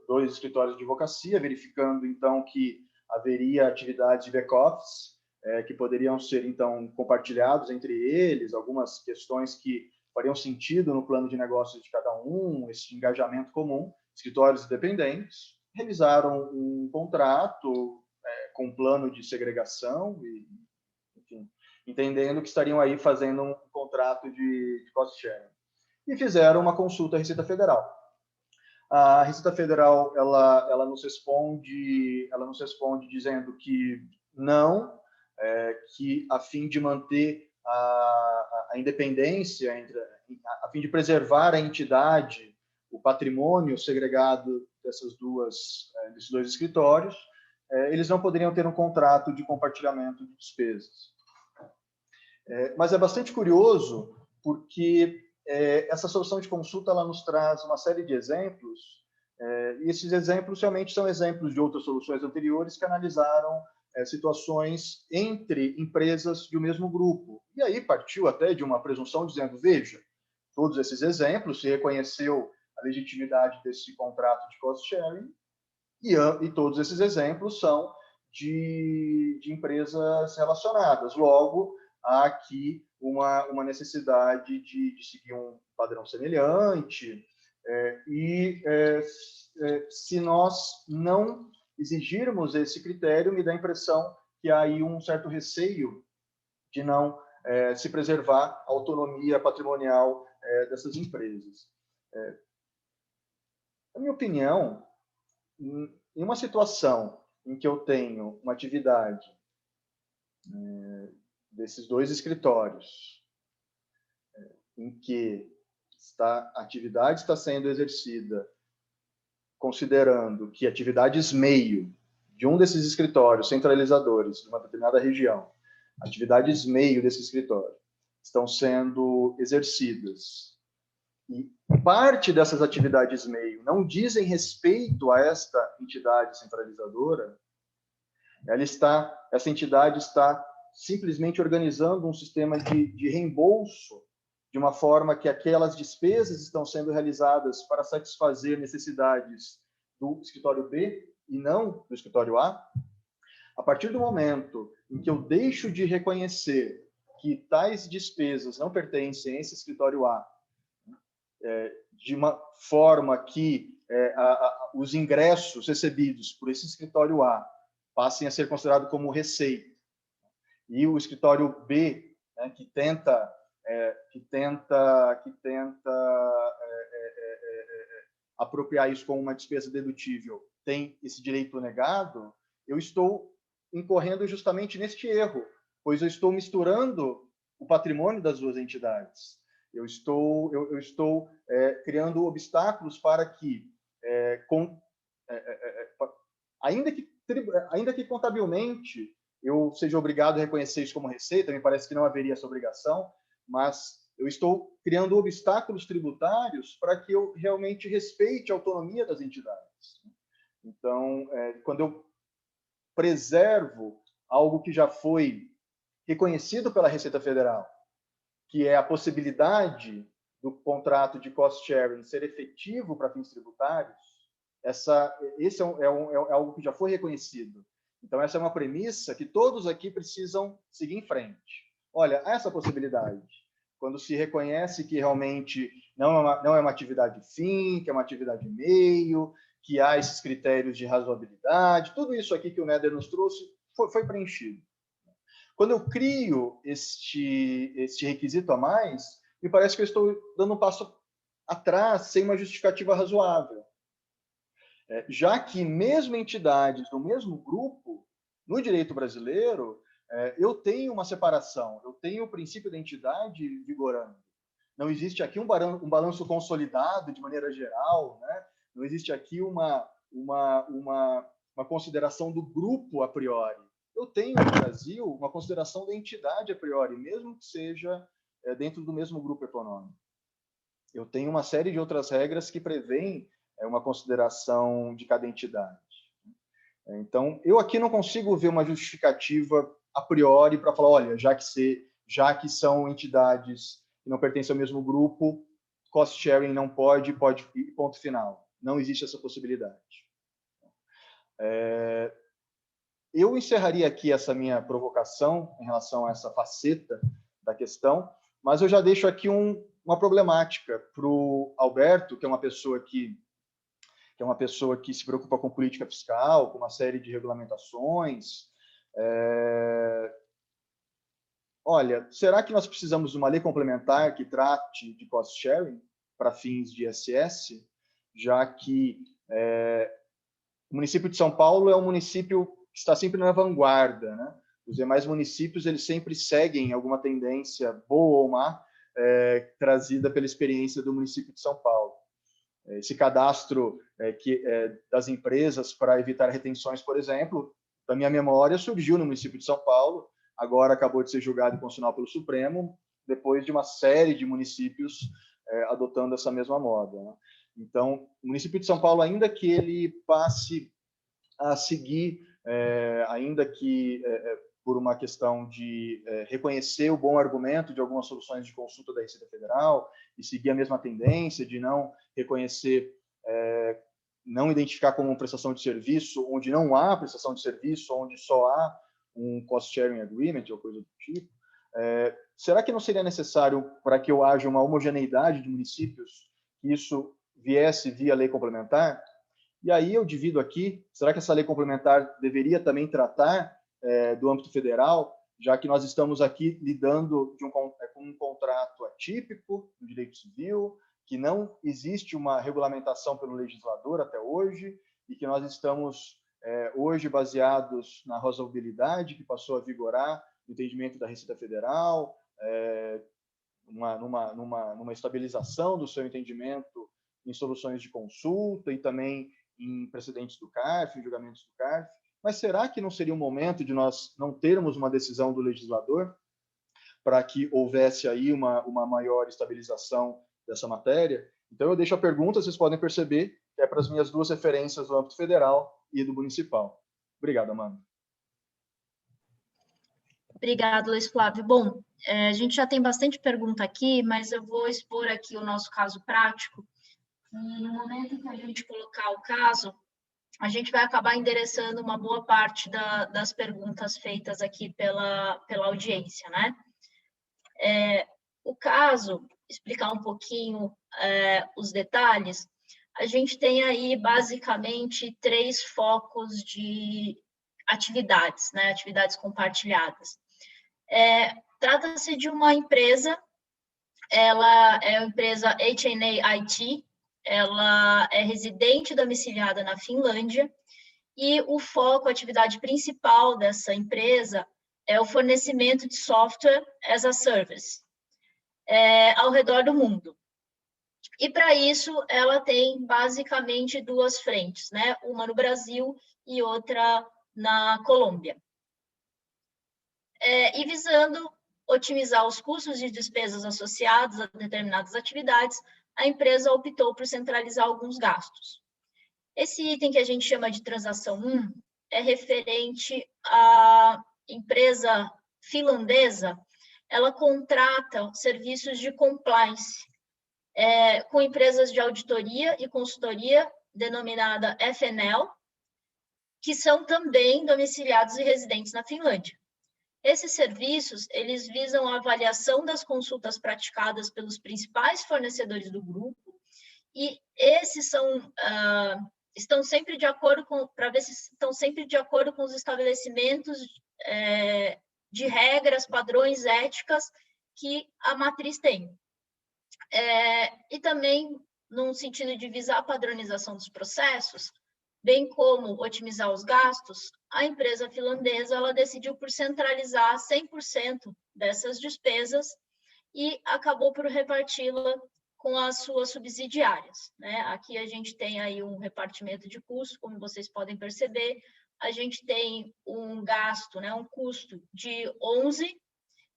2 escritórios de advocacia, verificando, então, que haveria atividades de back-office, que poderiam ser, então, compartilhados entre eles, algumas questões que fariam sentido no plano de negócios de cada um, esse engajamento comum, escritórios independentes, realizaram um contrato com um plano de segregação, e, enfim, entendendo que estariam aí fazendo um contrato de cost sharing. E fizeram uma consulta à Receita Federal. A Receita Federal ela nos responde dizendo que não, que a fim de manter a independência, a fim de preservar a entidade, o patrimônio segregado desses 2 escritórios, eles não poderiam ter um contrato de compartilhamento de despesas. Mas é bastante curioso, porque essa solução de consulta ela nos traz uma série de exemplos, e esses exemplos realmente são exemplos de outras soluções anteriores que analisaram situações entre empresas de um mesmo grupo. E aí partiu até de uma presunção dizendo, veja, todos esses exemplos, se reconheceu a legitimidade desse contrato de cost sharing, e todos esses exemplos são de empresas relacionadas. Logo, há aqui uma necessidade de seguir um padrão semelhante, se nós não exigirmos esse critério, me dá a impressão que há aí um certo receio de não se preservar a autonomia patrimonial dessas empresas. Na minha opinião, em uma situação em que eu tenho uma atividade desses 2 escritórios, em que a atividade está sendo exercida considerando que atividades meio de um desses escritórios centralizadores de uma determinada região, atividades meio desse escritório, estão sendo exercidas e parte dessas atividades meio não dizem respeito a esta entidade centralizadora, essa entidade está simplesmente organizando um sistema de reembolso de uma forma que aquelas despesas estão sendo realizadas para satisfazer necessidades do escritório B e não do escritório A. A partir do momento em que eu deixo de reconhecer que tais despesas não pertencem a esse escritório A, de uma forma que os ingressos recebidos por esse escritório A passem a ser considerados como receita, e o escritório B, né, que tenta apropriar isso como uma despesa dedutível, tem esse direito negado, eu estou incorrendo justamente neste erro, pois eu estou misturando o patrimônio das 2 entidades. Eu estou criando obstáculos para que, ainda que contabilmente eu seja obrigado a reconhecer isso como receita, me parece que não haveria essa obrigação, mas eu estou criando obstáculos tributários para que eu realmente respeite a autonomia das entidades. Então, quando eu preservo algo que já foi reconhecido pela Receita Federal, que é a possibilidade do contrato de cost sharing ser efetivo para fins tributários, esse é algo que já foi reconhecido. Então, essa é uma premissa que todos aqui precisam seguir em frente. Olha, há essa possibilidade. Quando se reconhece que realmente não é uma atividade fim, que é uma atividade meio, que há esses critérios de razoabilidade, tudo isso aqui que o Néder nos trouxe foi preenchido. Quando eu crio este requisito a mais, me parece que eu estou dando um passo atrás sem uma justificativa razoável. Já que mesmo entidades do mesmo grupo, no direito brasileiro, eu tenho uma separação, eu tenho o princípio da entidade vigorando. Não existe aqui um balanço consolidado de maneira geral, né? Não existe aqui uma consideração do grupo a priori. eu tenho no Brasil uma consideração da entidade a priori, mesmo que seja dentro do mesmo grupo econômico. Eu tenho uma série de outras regras que prevêem uma consideração de cada entidade. Então, eu aqui não consigo ver uma justificativa a priori para falar, olha, já que são entidades que não pertencem ao mesmo grupo, cost sharing não pode, ponto final. Não existe essa possibilidade. Eu encerraria aqui essa minha provocação em relação a essa faceta da questão, mas eu já deixo aqui uma problemática para o Alberto, que é uma pessoa que se preocupa com política fiscal, com uma série de regulamentações. Olha, será que nós precisamos de uma lei complementar que trate de cost sharing para fins de ISS, já que o município de São Paulo é um município que está sempre na vanguarda, né? Os demais municípios eles sempre seguem alguma tendência boa ou má trazida pela experiência do município de São Paulo. Esse cadastro das empresas para evitar retenções, por exemplo, da minha memória, surgiu no município de São Paulo, agora acabou de ser julgado e constitucional pelo Supremo, depois de uma série de municípios adotando essa mesma moda, né? Então, o município de São Paulo, ainda que ele passe a seguir, ainda que por uma questão de reconhecer o bom argumento de algumas soluções de consulta da Receita Federal e seguir a mesma tendência de não reconhecer, não identificar como uma prestação de serviço, onde não há prestação de serviço, onde só há um cost sharing agreement ou coisa do tipo, será que não seria necessário, para que haja uma homogeneidade de municípios, que isso viesse via lei complementar? E aí eu divido aqui, será que essa lei complementar deveria também tratar do âmbito federal, já que nós estamos aqui lidando com um contrato atípico no direito civil, que não existe uma regulamentação pelo legislador até hoje, e que nós estamos hoje baseados na razoabilidade que passou a vigorar no entendimento da Receita Federal, numa estabilização do seu entendimento em soluções de consulta e também em precedentes do CARF, em julgamentos do CARF. Mas será que não seria um momento de nós não termos uma decisão do legislador para que houvesse aí uma maior estabilização dessa matéria? Então, eu deixo a pergunta, vocês podem perceber que é para as minhas duas referências do âmbito federal e do municipal. Obrigado, Amanda. Obrigado, Luiz Flávio. Bom, a gente já tem bastante pergunta aqui, mas eu vou expor aqui o nosso caso prático. E no momento que a gente colocar o caso, a gente vai acabar endereçando uma boa parte das perguntas feitas aqui pela audiência, né? O caso, explicar um pouquinho os detalhes, a gente tem aí basicamente 3 focos de atividades, né? Atividades compartilhadas. Trata-se de uma empresa, ela é a empresa H&A IT, ela é residente domiciliada na Finlândia, e o foco, a atividade principal dessa empresa é o fornecimento de software as a service ao redor do mundo. E, para isso, ela tem basicamente 2 frentes, né? Uma no Brasil e outra na Colômbia. E visando otimizar os custos de despesas associados a determinadas atividades, a empresa optou por centralizar alguns gastos. Esse item que a gente chama de transação 1 é referente à empresa finlandesa. Ela contrata serviços de compliance com empresas de auditoria e consultoria, denominada FNL, que são também domiciliados e residentes na Finlândia. Esses serviços, eles visam a avaliação das consultas praticadas pelos principais fornecedores do grupo, e esses estão sempre de acordo para ver se estão sempre de acordo com os estabelecimentos de regras, padrões, éticas que a matriz tem. E também, num sentido de visar a padronização dos processos, bem como otimizar os gastos, a empresa finlandesa ela decidiu por centralizar 100% dessas despesas e acabou por reparti-la com as suas subsidiárias, né? Aqui a gente tem aí um repartimento de custo, como vocês podem perceber, a gente tem um gasto, né, um custo de 11,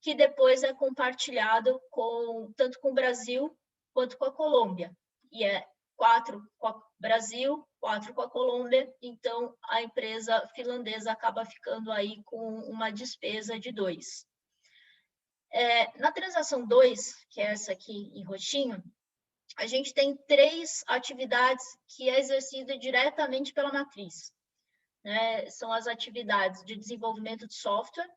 que depois é compartilhado tanto com o Brasil quanto com a Colômbia. E é 4 com o Brasil, 4 com a Colômbia, então a empresa finlandesa acaba ficando aí com uma despesa de 2. Na transação 2, que é essa aqui em roxinho, a gente tem 3 atividades que é exercida diretamente pela matriz, né? São as atividades de desenvolvimento de software,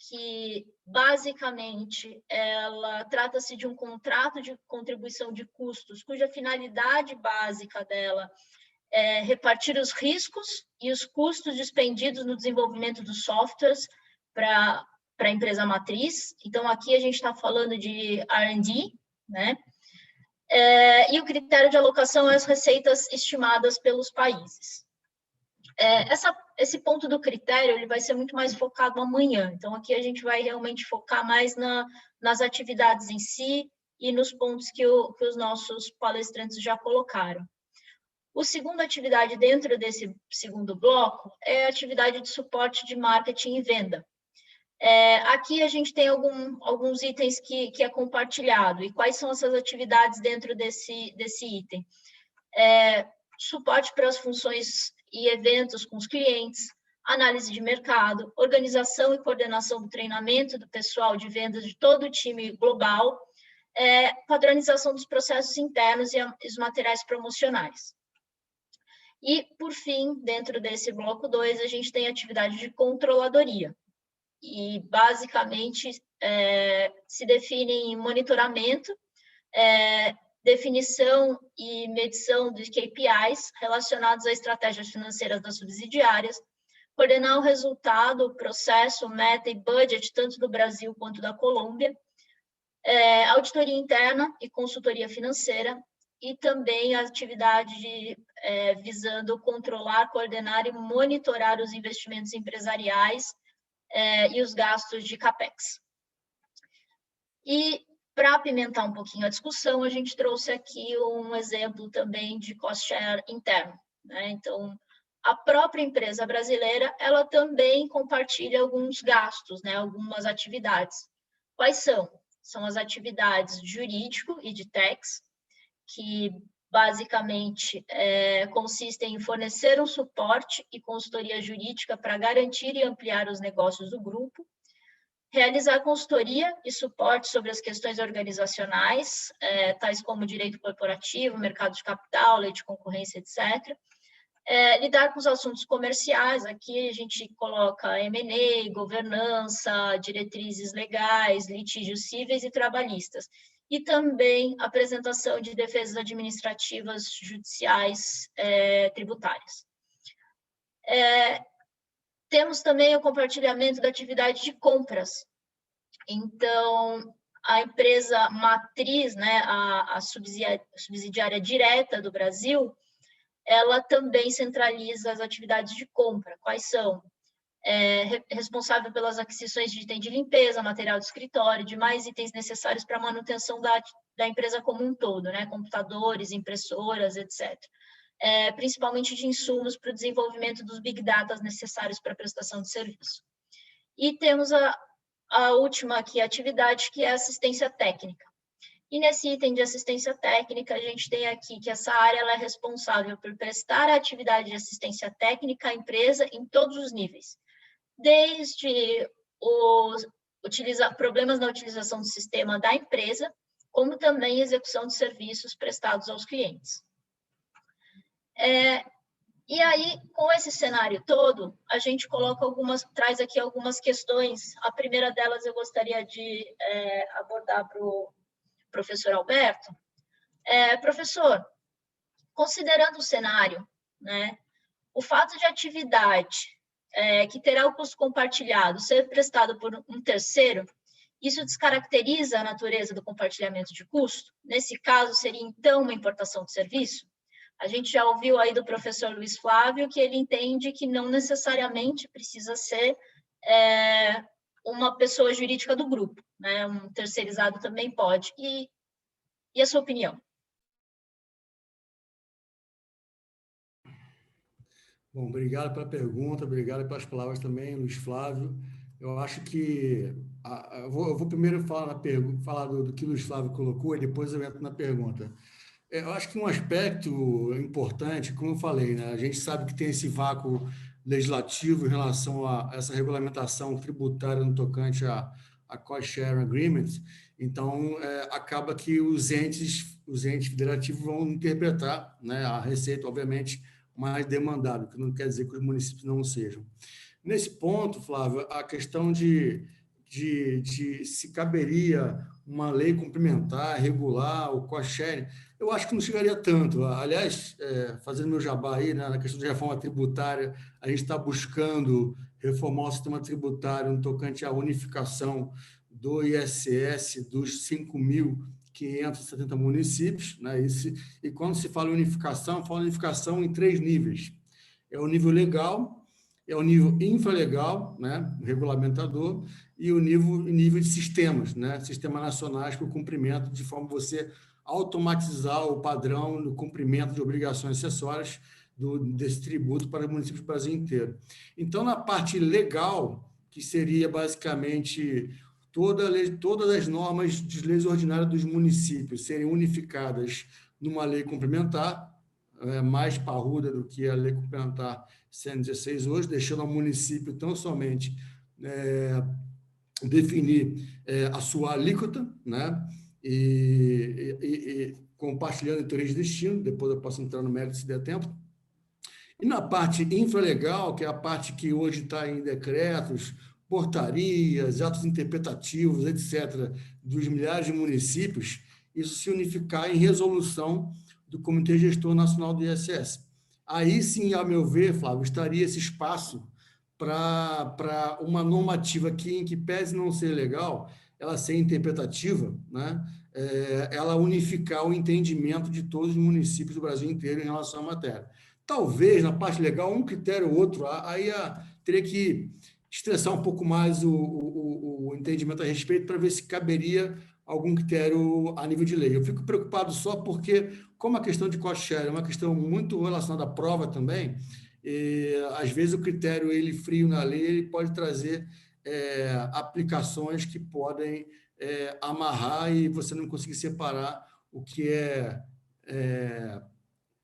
que basicamente ela trata-se de um contrato de contribuição de custos, cuja finalidade básica dela é repartir os riscos e os custos despendidos no desenvolvimento dos softwares para a empresa matriz. Então, aqui a gente está falando de R&D, né? E o critério de alocação é as receitas estimadas pelos países. Esse ponto do critério ele vai ser muito mais focado amanhã. Então, aqui a gente vai realmente focar mais nas atividades em si e nos pontos que os nossos palestrantes já colocaram. A segunda atividade dentro desse segundo bloco é a atividade de suporte de marketing e venda. Aqui a gente tem alguns itens que é compartilhado. E quais são essas atividades dentro desse item? Suporte para as funções e eventos com os clientes, análise de mercado, organização e coordenação do treinamento do pessoal de vendas de todo o time global, padronização dos processos internos e os materiais promocionais. E, por fim, dentro desse bloco 2, a gente tem a atividade de controladoria. E, basicamente, se define em monitoramento, definição e medição dos KPIs relacionados a estratégias financeiras das subsidiárias, coordenar o resultado, o processo, meta e budget, tanto do Brasil quanto da Colômbia, auditoria interna e consultoria financeira, e também a atividade visando controlar, coordenar e monitorar os investimentos empresariais e os gastos de CAPEX. E, para apimentar um pouquinho a discussão, a gente trouxe aqui um exemplo também de cost share interno, né? Então, a própria empresa brasileira, ela também compartilha alguns gastos, né? Algumas atividades. Quais são? São as atividades de jurídico e de tax, que basicamente consistem em fornecer um suporte e consultoria jurídica para garantir e ampliar os negócios do grupo, realizar consultoria e suporte sobre as questões organizacionais, tais como direito corporativo, mercado de capital, lei de concorrência, etc. Lidar com os assuntos comerciais, aqui a gente coloca M&A, governança, diretrizes legais, litígios cíveis e trabalhistas. E também apresentação de defesas administrativas, judiciais, tributárias. Temos também o compartilhamento da atividade de compras. Então, a empresa matriz, né, a subsidiária direta do Brasil, ela também centraliza as atividades de compra. Quais são? Responsável pelas aquisições de item de limpeza, material de escritório, demais itens necessários para a manutenção da empresa como um todo, né? Computadores, impressoras, etc. Principalmente de insumos para o desenvolvimento dos big data necessários para a prestação de serviço. E temos a última aqui, atividade, que é a assistência técnica. E nesse item de assistência técnica, a gente tem aqui que essa área ela é responsável por prestar a atividade de assistência técnica à empresa em todos os níveis, desde problemas na utilização do sistema da empresa, como também execução de serviços prestados aos clientes. E aí, com esse cenário todo, a gente traz aqui algumas questões. A primeira delas eu gostaria de abordar para o professor Alberto. Professor, considerando o cenário, né, o fato de atividade que terá o custo compartilhado ser prestado por um terceiro, isso descaracteriza a natureza do compartilhamento de custo? Nesse caso, seria, então, uma importação de serviço? A gente já ouviu aí do professor Luiz Flávio que ele entende que não necessariamente precisa ser uma pessoa jurídica do grupo, né? Um terceirizado também pode. E E a sua opinião? Bom, obrigado pela pergunta, obrigado pelas palavras também, Luiz Flávio. Eu acho que eu vou primeiro falar do que o Luiz Flávio colocou e depois eu entro na pergunta. Eu acho que um aspecto importante, como eu falei, né, a gente sabe que tem esse vácuo legislativo em relação a essa regulamentação tributária no tocante a cost sharing agreements. Então, acaba que os entes federativos vão interpretar, né, a receita, obviamente, mais demandada, que não quer dizer que os municípios não sejam. Nesse ponto, Flávio, a questão de se caberia uma lei complementar, regular o cost sharing, eu acho que não chegaria tanto. Aliás, fazendo meu jabá aí, né, na questão de reforma tributária, a gente está buscando reformar o sistema tributário no tocante à unificação do ISS dos 5.570 municípios, né? E quando se fala unificação em 3 níveis. É o nível legal, é o nível infralegal, né, regulamentador, e o nível de sistemas, né, sistemas nacionais para o cumprimento, de forma a você automatizar o padrão no cumprimento de obrigações acessórias desse tributo para os municípios do Brasil inteiro. Então, na parte legal, que seria basicamente todas as normas de leis ordinárias dos municípios serem unificadas numa lei complementar, mais parruda do que a lei complementar 116 hoje, deixando ao município tão somente definir a sua alíquota, né? E compartilhando em teoria de destino, depois eu posso entrar no mérito se der tempo. E na parte infralegal, que é a parte que hoje está em decretos, portarias, atos interpretativos, etc., dos milhares de municípios, isso se unificar em resolução do Comitê Gestor Nacional do ISS. Aí sim, a meu ver, Flávio, estaria esse espaço para uma normativa que, em que pese não ser legal, ela ser interpretativa, né? Ela unificar o entendimento de todos os municípios do Brasil inteiro em relação à matéria. Talvez, na parte legal, um critério ou outro, aí teria que estressar um pouco mais o entendimento a respeito para ver se caberia algum critério a nível de lei. Eu fico preocupado só porque, como a questão de cost share é uma questão muito relacionada à prova também, às vezes o critério ele frio na lei ele pode trazer aplicações que podem amarrar e você não conseguir separar o que é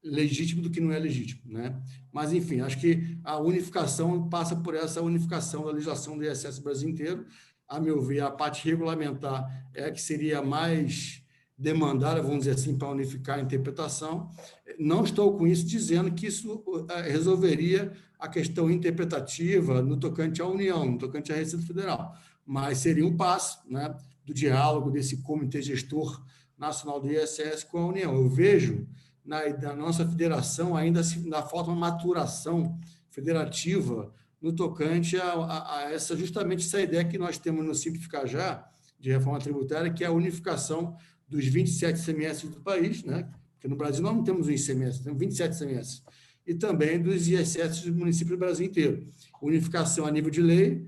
legítimo do que não é legítimo, né? Mas, enfim, acho que a unificação passa por essa unificação da legislação do ISS do Brasil inteiro. A meu ver, a parte regulamentar é a que seria mais demandada, vamos dizer assim, para unificar a interpretação. Não estou com isso dizendo que isso resolveria a questão interpretativa no tocante à União, no tocante à Receita Federal, mas seria um passo, né, do diálogo desse Comitê Gestor Nacional do ISS com a União. Eu vejo na nossa federação ainda na falta uma maturação federativa no tocante a justamente essa ideia que nós temos no Simplificar Já, de reforma tributária, que é a unificação dos 27 ICMS do país, né? Porque no Brasil nós não temos um ICMS, temos 27 ICMS, e também dos ISS dos municípios do Brasil inteiro. Unificação a nível de lei,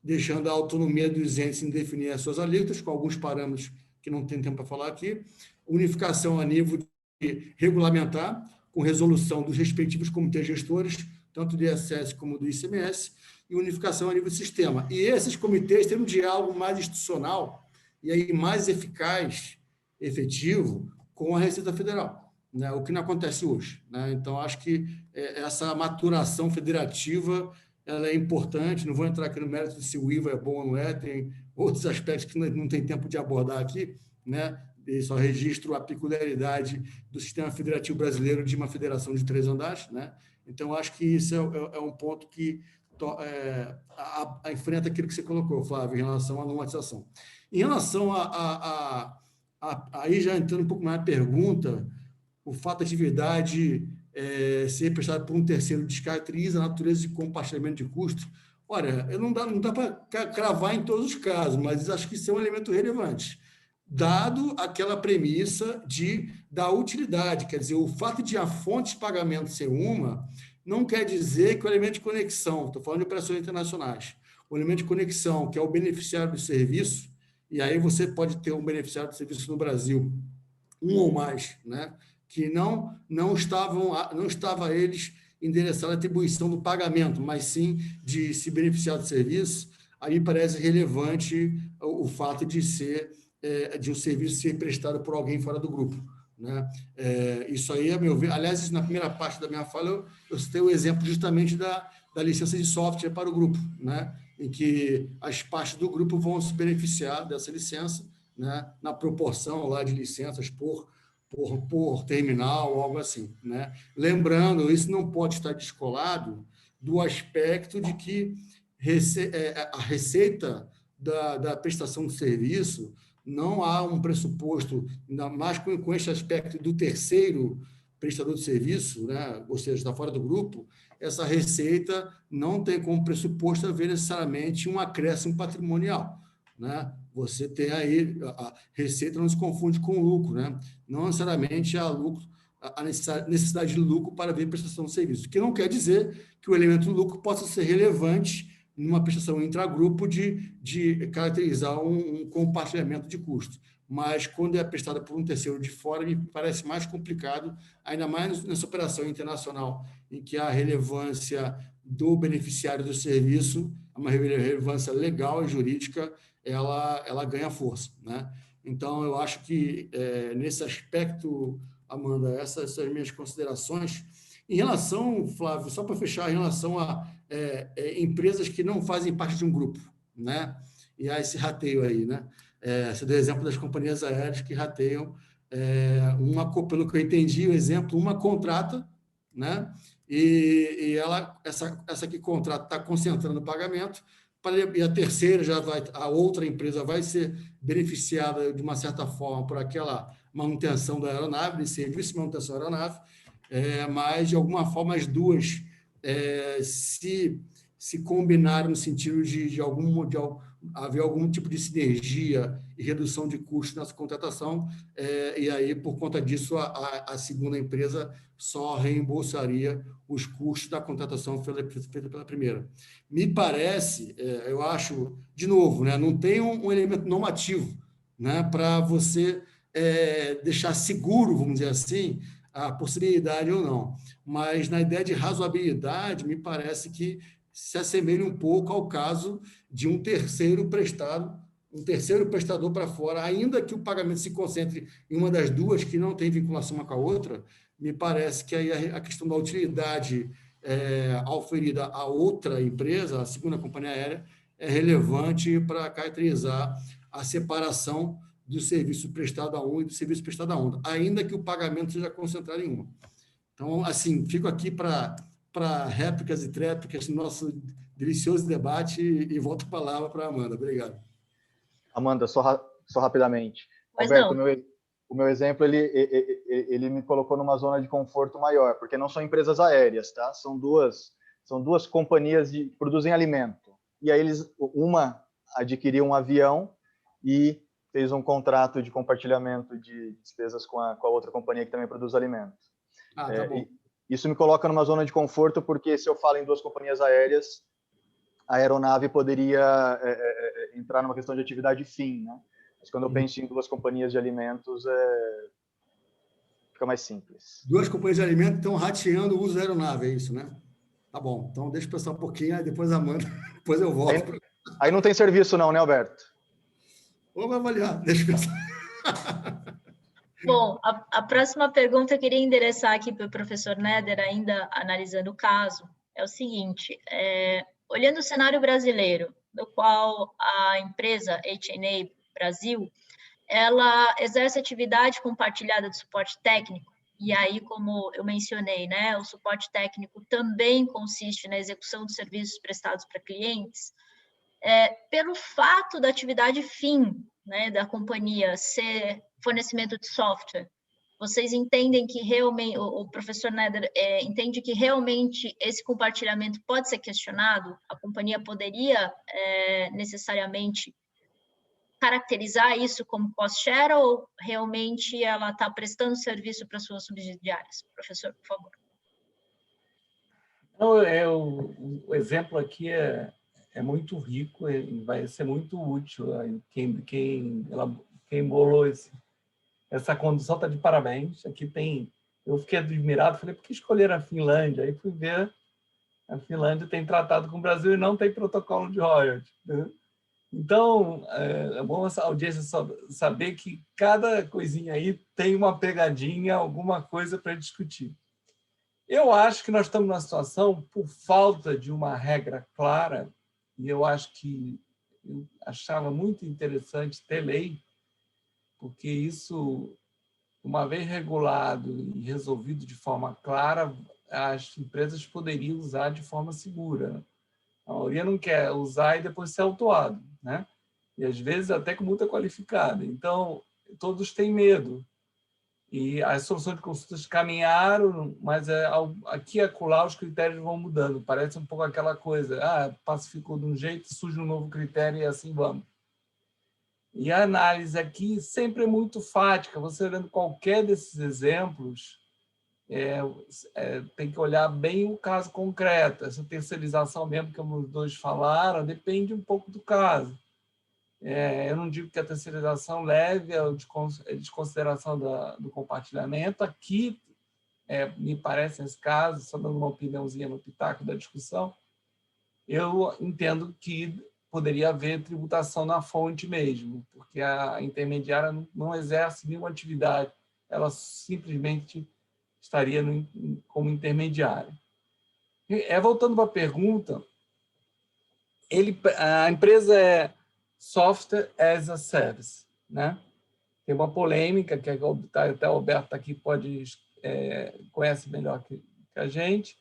deixando a autonomia dos entes em definir as suas alíquotas, com alguns parâmetros que não tem tempo para falar aqui. Unificação a nível regulamentar, com resolução dos respectivos comitês gestores, tanto do ISS como do ICMS, e unificação a nível de sistema. E esses comitês têm um diálogo mais institucional e aí mais eficaz, efetivo, com a Receita Federal, né? O que não acontece hoje, né? Então, acho que essa maturação federativa ela é importante. Não vou entrar aqui no mérito de se o IVA é bom ou não é, tem outros aspectos que não tem tempo de abordar aqui, né? E só registro a peculiaridade do sistema federativo brasileiro de uma federação de 3 andares, né? Então, acho que isso é um ponto que enfrenta aquilo que você colocou, Flávio, em relação à normatização. Em relação aí já entrando um pouco mais na pergunta, o fato da atividade ser prestada por um terceiro descaracteriza a natureza de compartilhamento de custos. Olha, não dá para cravar em todos os casos, mas acho que isso é um elemento relevante, dado aquela premissa da utilidade. Quer dizer, o fato de a fonte de pagamento ser uma, não quer dizer que o elemento de conexão, estou falando de operações internacionais, o elemento de conexão, que é o beneficiário do serviço, e aí você pode ter um beneficiário do serviço no Brasil um ou mais, né? Que não estava eles endereçados à atribuição do pagamento, mas sim de se beneficiar do serviço. Aí parece relevante o fato de o serviço ser prestado por alguém fora do grupo, né? Isso aí, a meu ver, aliás, na primeira parte da minha fala, eu citei o exemplo justamente da licença de software para o grupo, né? Em que as partes do grupo vão se beneficiar dessa licença, né? Na proporção lá de licenças por terminal, algo assim, né? Lembrando, isso não pode estar descolado do aspecto de que a receita da prestação de serviço não há um pressuposto, ainda mais com esse aspecto do terceiro prestador de serviço, né? Ou seja, está fora do grupo, essa receita não tem como pressuposto haver necessariamente um acréscimo patrimonial, né? Você tem aí, a receita não se confunde com lucro, né? Não necessariamente há lucro, a necessidade de lucro para haver prestação de serviço, o que não quer dizer que o elemento lucro possa ser relevante numa prestação intragrupo de caracterizar um compartilhamento de custos. Mas, quando é prestada por um terceiro de fora, me parece mais complicado, ainda mais nessa operação internacional, em que a relevância do beneficiário do serviço, uma relevância legal e jurídica, ela ganha força, né? Então, eu acho que, nesse aspecto, Amanda, essas são as minhas considerações. Em relação, Flávio, só para fechar, em relação a empresas que não fazem parte de um grupo, né? E há esse rateio aí, né? Você deu o exemplo das companhias aéreas que rateiam, pelo que eu entendi, o exemplo, uma contrata, né? E essa que contrata está concentrando o pagamento, e a terceira a outra empresa vai ser beneficiada de uma certa forma por aquela manutenção da aeronave, de serviço de manutenção da aeronave, mas de alguma forma as duas se combinaram no sentido de haver algum tipo de sinergia e redução de custos nessa contratação, e aí, por conta disso, a segunda empresa só reembolsaria os custos da contratação feita pela primeira. Me parece, eu acho, de novo, né, não tem um elemento normativo, né, para você deixar seguro, vamos dizer assim, a possibilidade ou não. Mas, na ideia de razoabilidade, me parece que se assemelha um pouco ao caso de um terceiro prestador para fora, ainda que o pagamento se concentre em uma das duas que não tem vinculação uma com a outra, me parece que aí a questão da utilidade auferida à outra empresa, a segunda companhia aérea, é relevante para caracterizar a separação do serviço prestado a um e do serviço prestado a outra, ainda que o pagamento seja concentrado em uma. Então, assim, fico aqui para réplicas e tréplicas no nosso delicioso debate e volto a palavra para a Amanda. Obrigado. Amanda, só rapidamente. Mas Alberto, não. o meu exemplo, ele me colocou numa zona de conforto maior, porque não são empresas aéreas, tá? São duas companhias que produzem alimento. E aí uma adquiriu um avião e fez um contrato de compartilhamento de despesas com a outra companhia que também produz alimento. Tá bom. Isso me coloca numa zona de conforto, porque se eu falo em duas companhias aéreas, a aeronave poderia entrar numa questão de atividade fim, né? Mas quando eu penso em duas companhias de alimentos, fica mais simples. Duas companhias de alimentos estão rateando o uso da aeronave, é isso, né? Tá bom, então deixa eu pensar um pouquinho, aí depois a Amanda, depois eu volto. Aí não tem serviço não, né, Alberto? Vamos avaliar, deixa eu pensar. Bom, a próxima pergunta eu queria endereçar aqui para o professor Neder, ainda analisando o caso, é o seguinte, olhando o cenário brasileiro, no qual a empresa H&A Brasil, ela exerce atividade compartilhada de suporte técnico, e aí, como eu mencionei, né, o suporte técnico também consiste na execução de serviços prestados para clientes, pelo fato da atividade fim, né, da companhia ser fornecimento de software, vocês entendem que realmente, o professor Neder entende que realmente esse compartilhamento pode ser questionado? A companhia poderia necessariamente caracterizar isso como cost-share ou realmente ela está prestando serviço para suas subsidiárias? Professor, por favor. O exemplo aqui é muito rico e vai ser muito útil. Quem bolou Essa condução está de parabéns. Aqui tem... Eu fiquei admirado, falei, por que escolheram a Finlândia? Aí fui ver, a Finlândia tem tratado com o Brasil e não tem protocolo de royalties, né? Então, é bom essa audiência saber que cada coisinha aí tem uma pegadinha, alguma coisa para discutir. Eu acho que nós estamos numa situação, por falta de uma regra clara, e eu acho que eu achava muito interessante ter lei, porque isso, uma vez regulado e resolvido de forma clara, as empresas poderiam usar de forma segura. A maioria não quer usar e depois ser autuado, né? E às vezes até com multa qualificada. Então, todos têm medo. E as soluções de consultas caminharam, mas aqui e acolá os critérios vão mudando. Parece um pouco aquela coisa, pacificou de um jeito, surge um novo critério e assim vamos. E a análise aqui sempre é muito fática. Você olhando qualquer desses exemplos, tem que olhar bem o caso concreto. Essa terceirização mesmo que os dois falaram, depende um pouco do caso. Eu não digo que a terceirização leve à desconsideração do compartilhamento. Aqui, me parece nesse caso, só dando uma opiniãozinha no pitaco da discussão, eu entendo que poderia haver tributação na fonte mesmo, porque a intermediária não exerce nenhuma atividade, ela simplesmente estaria como intermediária. Voltando para a pergunta, a empresa é Software as a Service, né? Tem uma polêmica que até o Alberto está aqui, conhece melhor que a gente.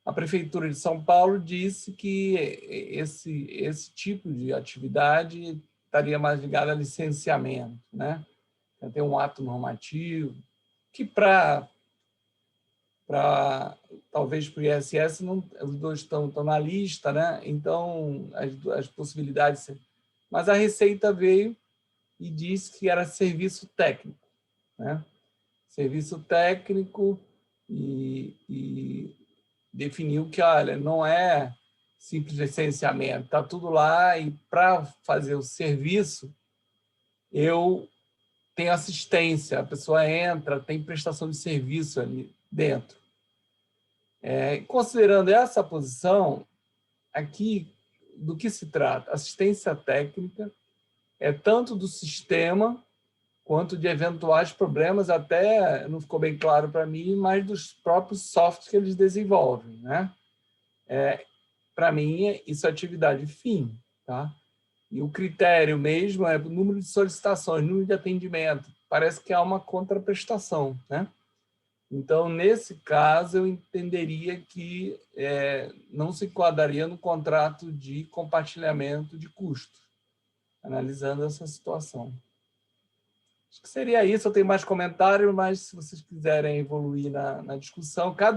A Prefeitura de São Paulo disse que esse tipo de atividade estaria mais ligado a licenciamento, né? Tem um ato normativo que talvez para o ISS os dois estão na lista, né? Então as possibilidades. Mas a Receita veio e disse que era serviço técnico, né? Serviço técnico e definiu que, olha, não é simples licenciamento, está tudo lá e para fazer o serviço eu tenho assistência, a pessoa entra, tem prestação de serviço ali dentro. Considerando essa posição, aqui do que se trata? Assistência técnica é tanto do sistema quanto de eventuais problemas, até não ficou bem claro para mim, mas dos próprios softwares que eles desenvolvem, né? Para mim, isso é atividade fim, tá? E o critério mesmo é o número de solicitações, número de atendimento. Parece que há uma contraprestação, né? Então, nesse caso, eu entenderia que não se enquadraria no contrato de compartilhamento de custos, analisando essa situação. Acho que seria isso. Eu tenho mais comentários, mas se vocês quiserem evoluir na discussão, cada